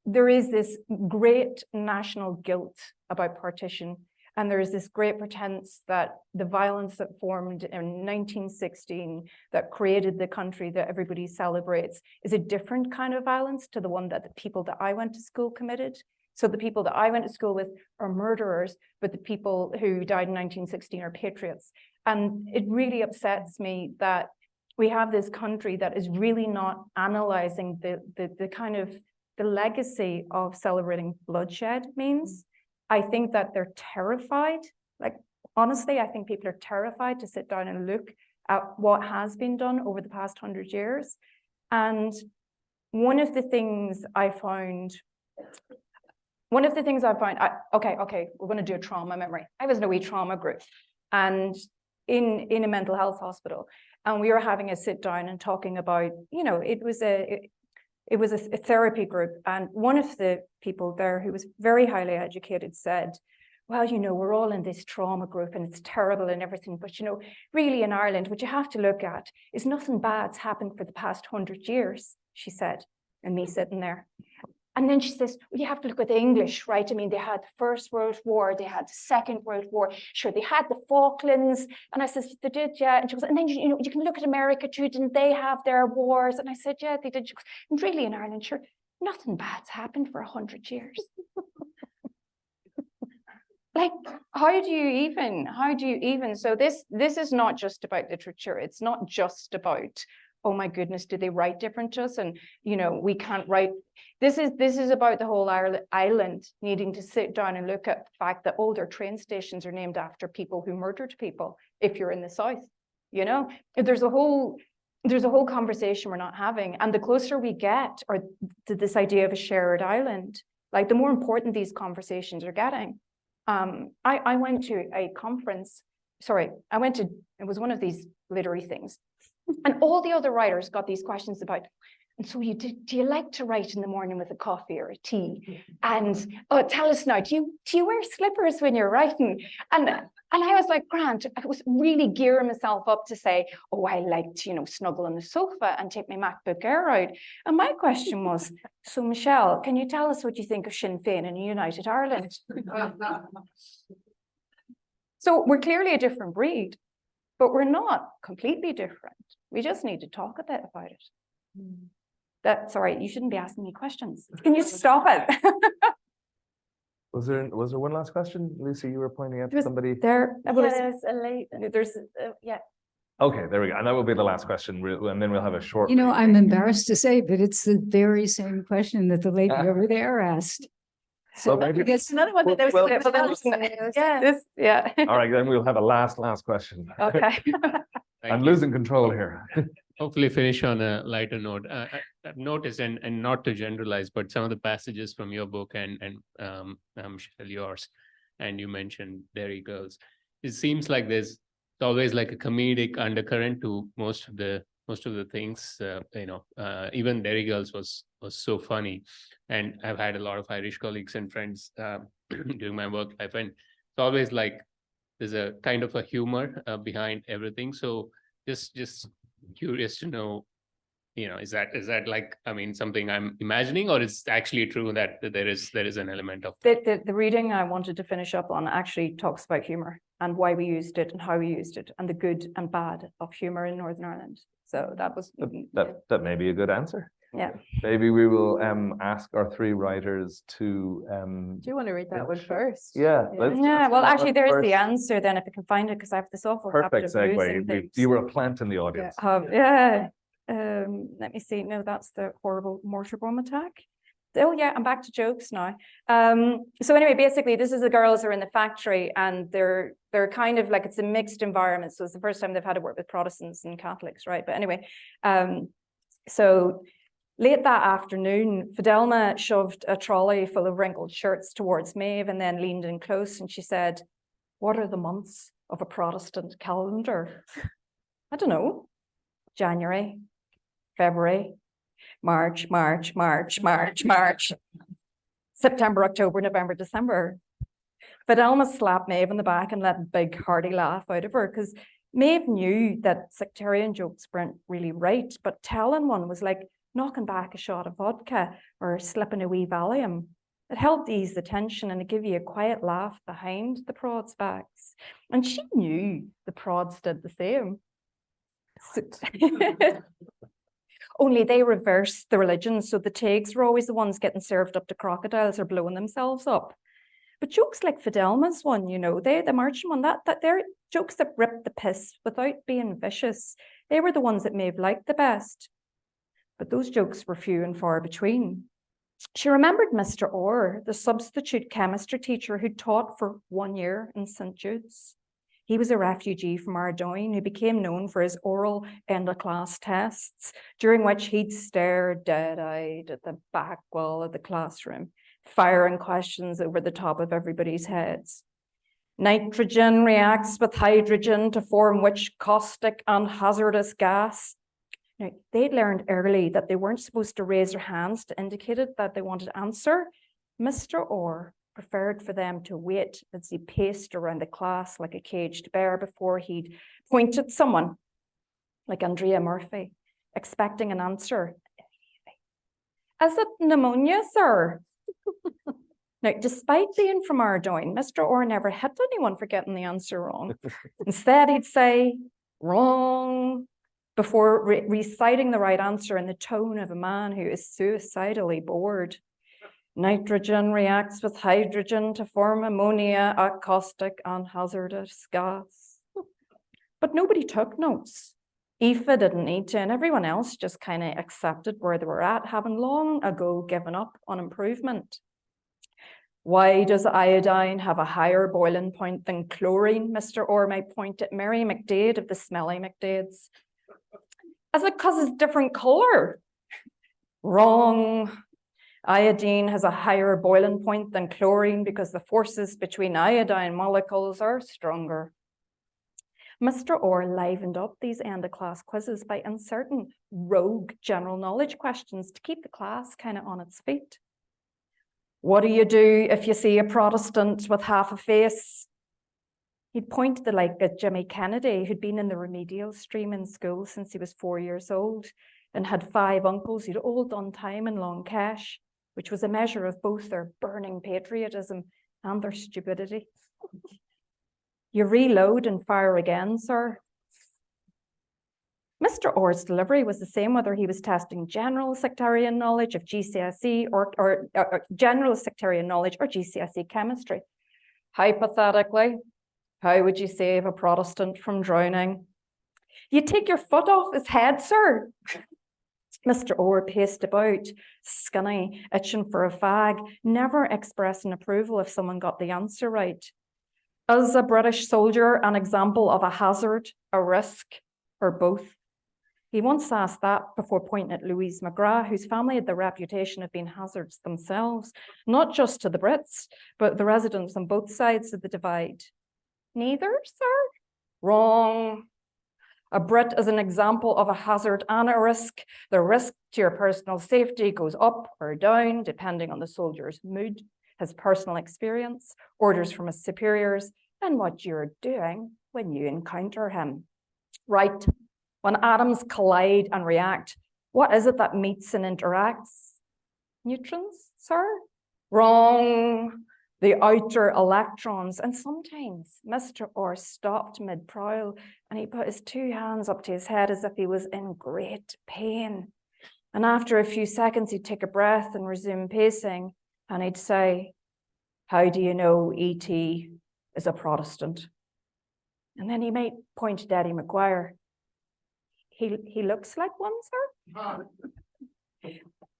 There is this great national guilt about partition. And there is this great pretense that the violence that formed in 1916 that created the country that everybody celebrates is a different kind of violence to the one that the people that I went to school committed. So the people that I went to school with are murderers, but the people who died in 1916 are patriots. And it really upsets me that we have this country that is really not analyzing the kind of the legacy of celebrating bloodshed means. I think that they're terrified. Like, honestly, I think people are terrified to sit down and look at what has been done over the past 100 years. And one of the things I found, okay, we're going to do a trauma memory. I was in a wee trauma group and in a mental health hospital. And we were having a sit down and talking about, it was a therapy group. And one of the people there who was very highly educated said, well, we're all in this trauma group and it's terrible and everything. But, really in Ireland, what you have to look at is nothing bad's happened for the past 100 years, she said, and me sitting there. And then she says, well, you have to look at the English, right? I mean, they had the First World War, they had the Second World War. Sure, they had the Falklands. And I says, they did, yeah. And she goes, and then, you can look at America too. Didn't they have their wars? And I said, yeah, they did. She goes, and really in Ireland, sure, nothing bad's happened for 100 years. Like, how do you even? So this is not just about literature. It's not just about, oh my goodness, do they write different to us? And, we can't write. This is about the whole island needing to sit down and look at the fact that all their train stations are named after people who murdered people. If you're in the South, there's a whole conversation we're not having. And the closer we get to this idea of a shared island, Like the more important these conversations are getting. I went to a conference, it was one of these literary things. And all the other writers got these questions about, and so do you like to write in the morning with a coffee or a tea? And tell us now, do you wear slippers when you're writing? And I was like, Grant, I was really gearing myself up to say, oh, I like to, snuggle on the sofa and take my MacBook Air out. And my question was, so Michelle, can you tell us what you think of Sinn Féin and United Ireland? So we're clearly a different breed, but we're not completely different. We just need to talk a bit about it. Sorry, you shouldn't be asking me questions. Can you stop it? Was there one last question, Lucy? You were pointing at somebody. There's Yeah. Okay, there we go. And that will be the last question, and then we'll have a short. I'm embarrassed to say, but it's the very same question that the lady over there asked. So maybe it's Another one that there was. Yeah. All right, then we'll have a last question. Okay. I'm losing control here. Hopefully finish on a lighter note. I've noticed, and not to generalize, but some of the passages from your book and Michelle, yours, and you mentioned Dairy Girls. It seems like there's always like a comedic undercurrent to most of the things. Even Dairy Girls was so funny, and I've had a lot of Irish colleagues and friends during my work life, and it's always like there's a kind of a humor behind everything. So just curious to know, is that like, something I'm imagining, or it's actually true that there is an element of the reading I wanted to finish up on actually talks about humor and why we used it and how we used it and the good and bad of humor in Northern Ireland. So that was that may be a good answer. Yeah. Maybe we will ask our three writers to. Do you want to read that one first? Yeah. Well, actually, there's the answer then, if I can find it, because I have this awful habit Perfect of losing segue. things. You were a plant in the audience. Yeah. Let me see. No, that's the horrible mortar bomb attack. Oh yeah, I'm back to jokes now. So anyway, basically, this is the girls who are in the factory, and they're kind of like, it's a mixed environment. So it's the first time they've had to work with Protestants and Catholics, right? But anyway, so late that afternoon, Fidelma shoved a trolley full of wrinkled shirts towards Maeve and then leaned in close, and she said, "What are the months of a Protestant calendar?" I don't know. January, February, March, September, October, November, December. Fidelma slapped Maeve in the back and let a big hearty laugh out of her, because Maeve knew that sectarian jokes weren't really right, but telling one was like knocking back a shot of vodka or slipping a wee Valium. It helped ease the tension and it gave you a quiet laugh behind the prods' backs. And she knew the prods did the same. Only they reversed the religion, so the Teagues were always the ones getting served up to crocodiles or blowing themselves up. But jokes like Fidelma's one, the marching one, that they're jokes that ripped the piss without being vicious. They were the ones that Maeve liked the best. But those jokes were few and far between. She remembered Mr. Orr, the substitute chemistry teacher who taught for 1 year in St. Jude's. He was a refugee from Ardoyne who became known for his oral end-of-class tests, during which he'd stare dead-eyed at the back wall of the classroom, firing questions over the top of everybody's heads. Nitrogen reacts with hydrogen to form which caustic and hazardous gas? Now, they'd learned early that they weren't supposed to raise their hands to indicate it, that they wanted to answer. Mr. Orr preferred for them to wait as he paced around the class like a caged bear before he'd point at someone, like Andrea Murphy, expecting an answer. "Is it pneumonia, sir?" Now, despite being from Ardoyne, Mr. Orr never hit anyone for getting the answer wrong. Instead, he'd say, "Wrong," before reciting the right answer in the tone of a man who is suicidally bored. "Nitrogen reacts with hydrogen to form ammonia, a caustic and hazardous gas." But nobody took notes. Aoife didn't need to, and everyone else just kind of accepted where they were at, having long ago given up on improvement. "Why does iodine have a higher boiling point than chlorine?" Mr. Orr might point at Mary McDade of the Smelly McDades. "Is it because it's different colour?" Wrong. Iodine has a higher boiling point than chlorine because the forces between iodine molecules are stronger. Mr. Orr livened up these end-of-class quizzes by inserting rogue general knowledge questions to keep the class kind of on its feet. What do you do if you see a Protestant with half a face? He'd point the like at Jimmy Kennedy, who'd been in the remedial stream in school since he was 4 years old and had 5 uncles who'd all done time in long cash, which was a measure of both their burning patriotism and their stupidity. You reload and fire again, sir. Mr. Orr's delivery was the same whether he was testing general sectarian knowledge of GCSE or general sectarian knowledge or GCSE chemistry. Hypothetically, how would you save a Protestant from drowning? You take your foot off his head, sir. Mr. Orr paced about, skinny, itching for a fag, never expressing approval if someone got the answer right. Is a British soldier an example of a hazard, a risk, or both? He once asked that before pointing at Louise McGrath, whose family had the reputation of being hazards themselves, not just to the Brits, but the residents on both sides of the divide. Neither, sir? Wrong. A Brit is an example of a hazard and a risk. The risk to your personal safety goes up or down, depending on the soldier's mood, his personal experience, orders from his superiors, and what you're doing when you encounter him. Right. When atoms collide and react, what is it that meets and interacts? Neutrons, sir? Wrong. The outer electrons. And sometimes Mr. Orr stopped mid-prowl and he put his 2 hands up to his head as if he was in great pain. And after a few seconds, he'd take a breath and resume pacing. And he'd say, how do you know E.T. is a Protestant? And then he might point to Eddie McGuire. He looks like one, sir?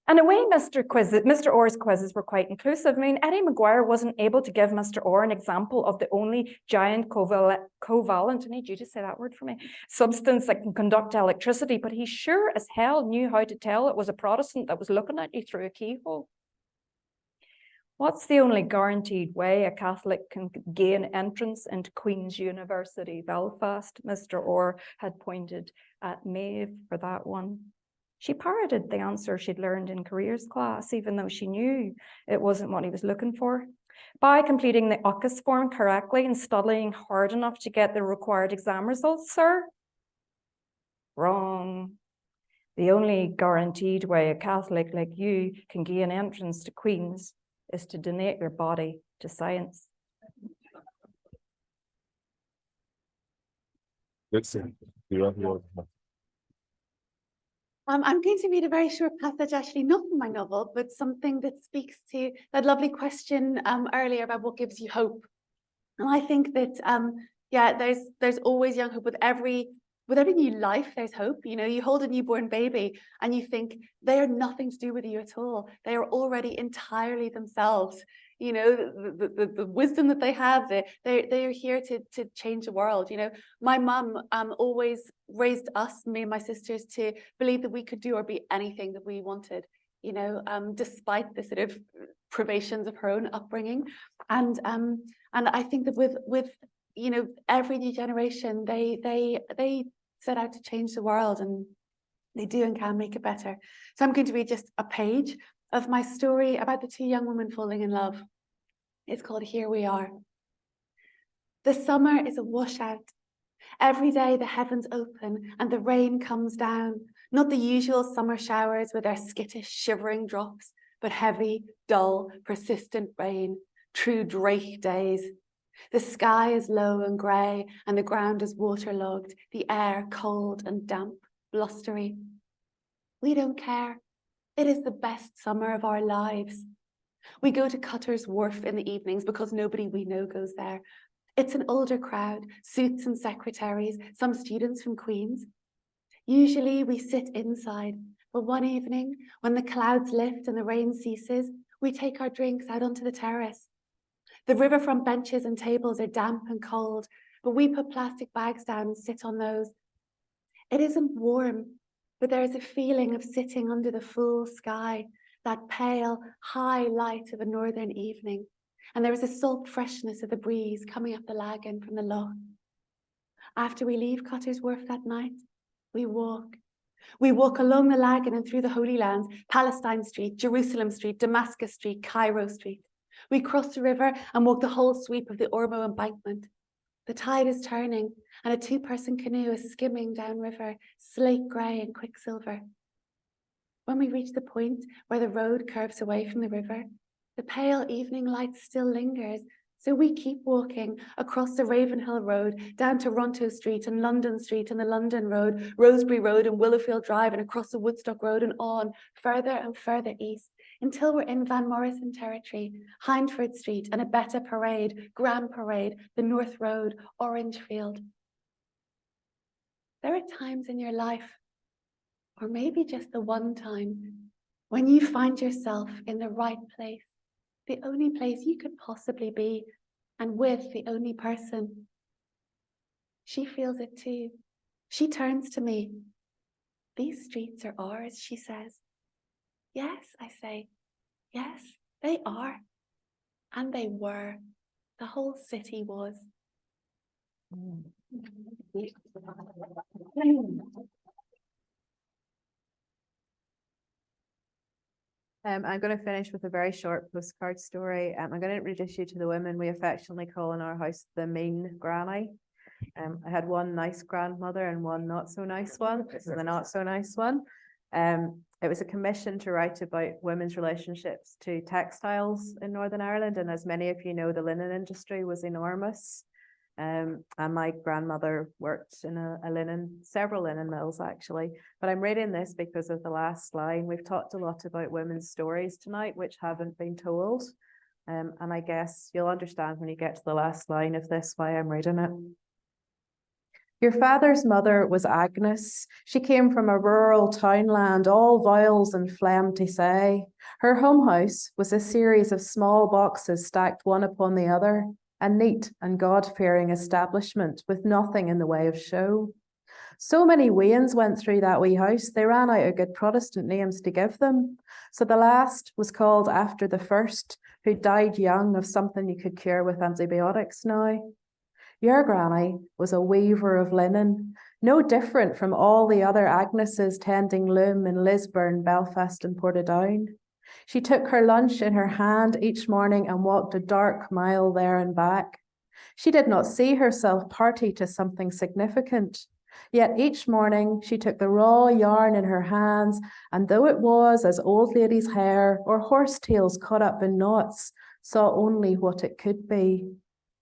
In a way, Mr. Orr's quizzes were quite inclusive. I mean, Eddie McGuire wasn't able to give Mr. Orr an example of the only giant covalent, I need you to say that word for me, substance that can conduct electricity, but he sure as hell knew how to tell it was a Protestant that was looking at you through a keyhole. What's the only guaranteed way a Catholic can gain entrance into Queen's University, Belfast? Mr. Orr had pointed at Maeve for that one. She parroted the answer she'd learned in careers class, even though she knew it wasn't what he was looking for. By completing the UCAS form correctly and studying hard enough to get the required exam results, sir? Wrong. The only guaranteed way a Catholic like you can gain entrance to Queen's is to donate your body to science. I'm going to read a very short passage, actually not from my novel, but something that speaks to that lovely question earlier about what gives you hope. And I think that, yeah, there's always young hope with every new life. There's hope. You know, you hold a newborn baby and you think they are nothing to do with you at all. They are already entirely themselves. You know, the wisdom that they have, they are here to change the world. You know, my mum always raised us, me and my sisters, to believe that we could do or be anything that we wanted. You know, despite the sort of privations of her own upbringing, and I think that with you know, every new generation, they set out to change the world, and they do and can make it better. So I'm going to read just a page of my story about the 2 young women falling in love. It's called Here We Are. The summer is a washout. Every day the heavens open and the rain comes down, not the usual summer showers with their skittish, shivering drops, but heavy, dull, persistent rain, true Drake days. The sky is low and grey and the ground is waterlogged, the air cold and damp, blustery. We don't care. It is the best summer of our lives. We go to Cutter's Wharf in the evenings because nobody we know goes there. It's an older crowd, suits and secretaries, some students from Queen's. Usually we sit inside, but one evening, when the clouds lift and the rain ceases, we take our drinks out onto the terrace. The riverfront benches and tables are damp and cold, but we put plastic bags down and sit on those. It isn't warm, but there is a feeling of sitting under the full sky, that pale, high light of a northern evening, and there was a salt freshness of the breeze coming up the Lagan from the loch. After we leave Cotter's Wharf that night, we walk. We walk along the Lagan and through the Holy Lands, Palestine Street, Jerusalem Street, Damascus Street, Cairo Street. We cross the river and walk the whole sweep of the Ormo embankment. The tide is turning and a two-person canoe is skimming downriver, slate grey and quicksilver. When we reach the point where the road curves away from the river, the pale evening light still lingers, so we keep walking across the Ravenhill Road, down to Ronto Street and London Street and the London Road, Rosebery Road and Willowfield Drive and across the Woodstock Road and on, further and further east, until we're in Van Morrison territory, Hindford Street and Abetta Parade, Grand Parade, the North Road, Orangefield. There are times in your life, or maybe just the one time, when you find yourself in the right place, the only place you could possibly be, and with the only person. She feels it too. She turns to me. These streets are ours, she says. Yes, I say. Yes, they are. And they were. The whole city was. I'm going to finish with a very short postcard story. I'm going to introduce you to the women we affectionately call in our house the mean granny. I had one nice grandmother and one not so nice one. This is the not so nice one. It was a commission to write about women's relationships to textiles in Northern Ireland, and as many of you know, the linen industry was enormous. And my grandmother worked in several linen mills actually. But I'm reading this because of the last line. We've talked a lot about women's stories tonight, which haven't been told. And I guess you'll understand when you get to the last line of this why I'm reading it. Your father's mother was Agnes. She came from a rural townland, all voiles and phlegm to say. Her home house was a series of small boxes stacked one upon the other. A neat and God-fearing establishment with nothing in the way of show. So many Wayans went through that wee house, they ran out of good Protestant names to give them. So the last was called after the first, who died young of something you could cure with antibiotics now. Your granny was a weaver of linen, no different from all the other Agneses tending loom in Lisburn, Belfast and Portadown. She took her lunch in her hand each morning and walked a dark mile there and back. She did not see herself party to something significant. Yet each morning she took the raw yarn in her hands, and though it was as old ladies' hair or horsetails caught up in knots, saw only what it could be.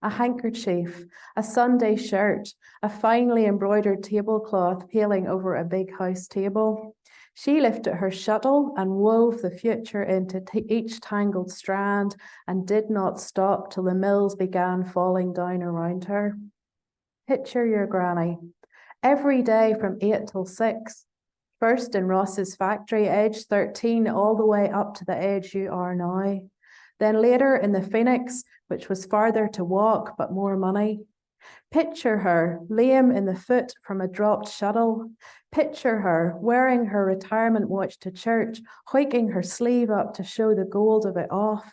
A handkerchief, a Sunday shirt, a finely embroidered tablecloth peeling over a big house table. She lifted her shuttle and wove the future into each tangled strand and did not stop till the mills began falling down around her. Picture your granny, every day from 8 till 6, first in Ross's factory, age 13, all the way up to the age you are now. Then later in the Phoenix, which was farther to walk but more money. Picture her, lame in the foot from a dropped shuttle. Picture her, wearing her retirement watch to church, hoiking her sleeve up to show the gold of it off.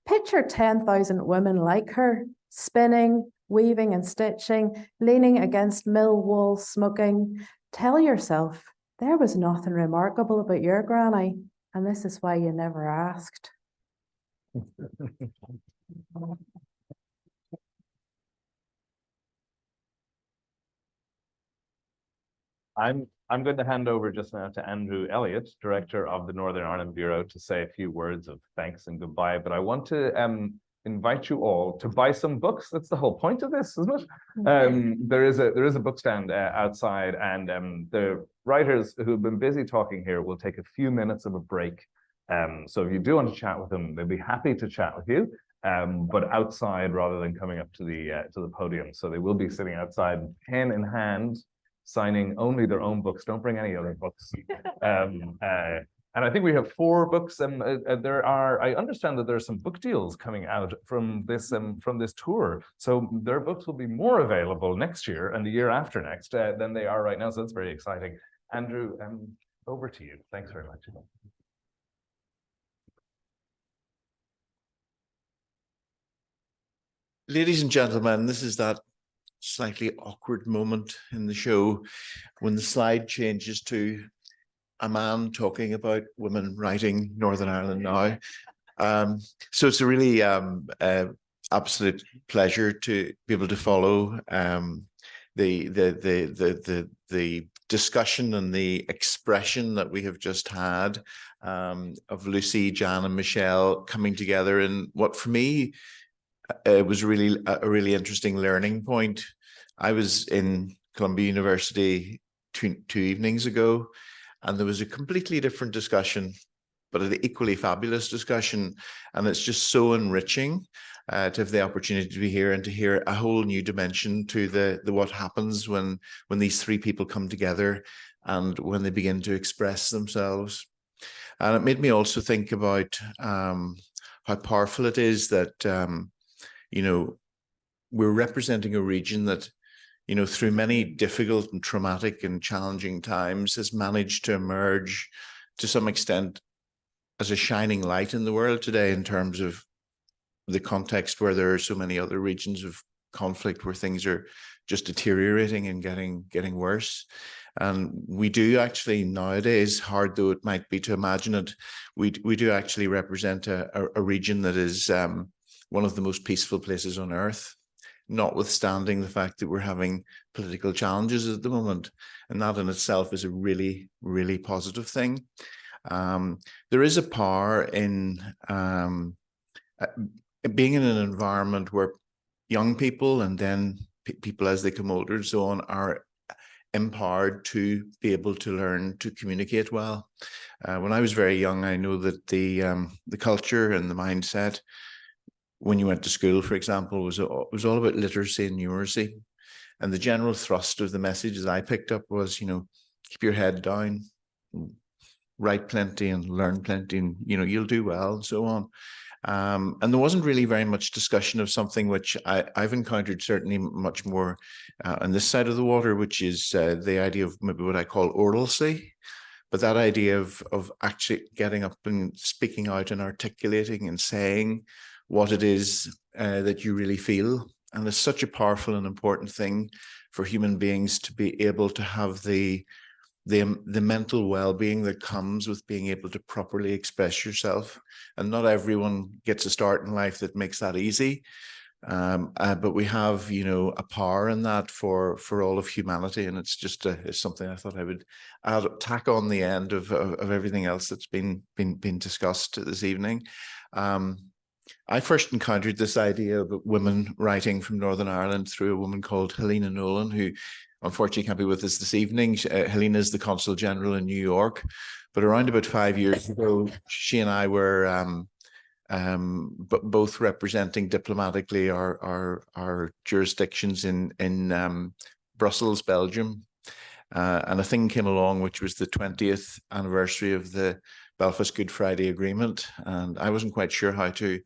Picture 10,000 women like her, spinning, weaving and stitching, leaning against mill walls, smoking. Tell yourself, there was nothing remarkable about your granny, and this is why you never asked. I'm going to hand over just now to Andrew Elliott, Director of the Northern Ireland Bureau, to say a few words of thanks and goodbye. But I want to invite you all to buy some books. That's the whole point of this, isn't it? There is a book stand outside, and the writers who have been busy talking here will take a few minutes of a break. So if you do want to chat with them, they'll be happy to chat with you, but outside rather than coming up to the podium. So they will be sitting outside, pen in hand, signing only their own books. Don't bring any other books. And I think we have 4 books, and I understand that there are some book deals coming out from this tour. So their books will be more available next year and the year after next than they are right now. So that's very exciting. Andrew, over to you. Thanks very much. Ladies and gentlemen, this is that slightly awkward moment in the show when the slide changes to a man talking about women writing Northern Ireland now. So it's a really absolute pleasure to be able to follow the discussion and the expression that we have just had of Lucy, Jan, and Michelle coming together in what for me was really a really interesting learning point. I was in Columbia University two evenings ago, and there was a completely different discussion, but an equally fabulous discussion. And it's just so enriching to have the opportunity to be here and to hear a whole new dimension to the what happens when these three people come together and when they begin to express themselves. And it made me also think about how powerful it is that we're representing a region that, through many difficult and traumatic and challenging times has managed to emerge to some extent as a shining light in the world today in terms of the context where there are so many other regions of conflict where things are just deteriorating and getting worse. And we do actually nowadays, hard though it might be to imagine it, we do actually represent a region that is one of the most peaceful places on earth, notwithstanding the fact that we're having political challenges at the moment. And that in itself is a really, really positive thing. There is a power in being in an environment where young people and then people as they come older and so on are empowered to be able to learn to communicate well. When I was very young, I know that the culture and the mindset when you went to school, for example, was all about literacy and numeracy. And the general thrust of the message that I picked up was, keep your head down, write plenty and learn plenty, and, you'll do well and so on. And there wasn't really very much discussion of something which I've encountered certainly much more on this side of the water, which is the idea of maybe what I call oralcy. But that idea of actually getting up and speaking out and articulating and saying what it is that you really feel. And it's such a powerful and important thing for human beings to be able to have the mental well-being that comes with being able to properly express yourself. And not everyone gets a start in life that makes that easy. But we have, a power in that for all of humanity. And it's just it's something I thought I would tack on the end of everything else that's been discussed this evening. I first encountered this idea of women writing from Northern Ireland through a woman called Helena Nolan, who unfortunately can't be with us this evening. Helena is the Consul General in New York, but around about 5 years ago, she and I were both representing diplomatically our jurisdictions in Brussels, Belgium. And a thing came along, which was the 20th anniversary of the Belfast Good Friday Agreement. And I wasn't quite sure how to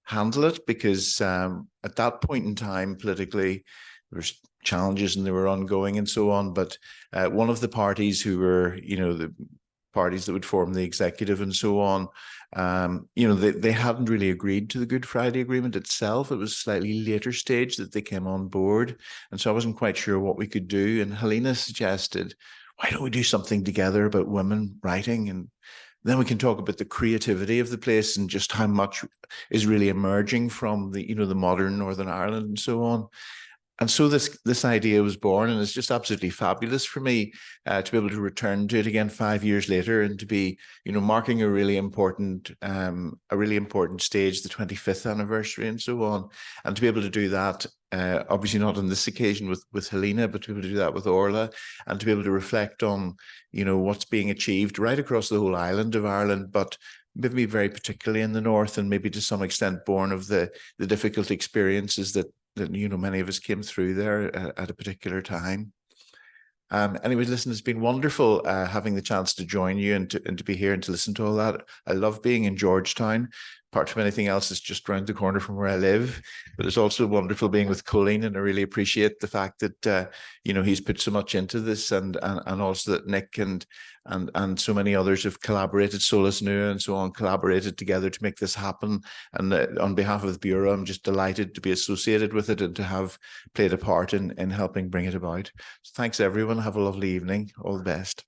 handle it because at that point in time, politically, there was challenges and they were ongoing and so on. But one of the parties who were, the parties that would form the executive and so on, they hadn't really agreed to the Good Friday Agreement itself. It was a slightly later stage that they came on board. And so I wasn't quite sure what we could do. And Helena suggested, why don't we do something together about women writing? And then we can talk about the creativity of the place and just how much is really emerging from the, the modern Northern Ireland and so on. And so this idea was born, and it's just absolutely fabulous for me to be able to return to it again 5 years later and to be, marking a really important stage, the 25th anniversary and so on, and to be able to do that, obviously not on this occasion with Helena, but to be able to do that with Orla, and to be able to reflect on, what's being achieved right across the whole island of Ireland, but maybe very particularly in the north, and maybe to some extent born of the difficult experiences that many of us came through there at a particular time. Anyway, listen, it's been wonderful having the chance to join you and to be here and to listen to all that. I love being in Georgetown apart from anything else, it's just round the corner from where I live. But it's also wonderful being with Colleen, and I really appreciate the fact that you know, he's put so much into this, and also that Nick and so many others have collaborated, Solus Nua and so on, collaborated together to make this happen. And on behalf of the Bureau, I'm just delighted to be associated with it and to have played a part in helping bring it about. So thanks everyone. Have a lovely evening. All the best.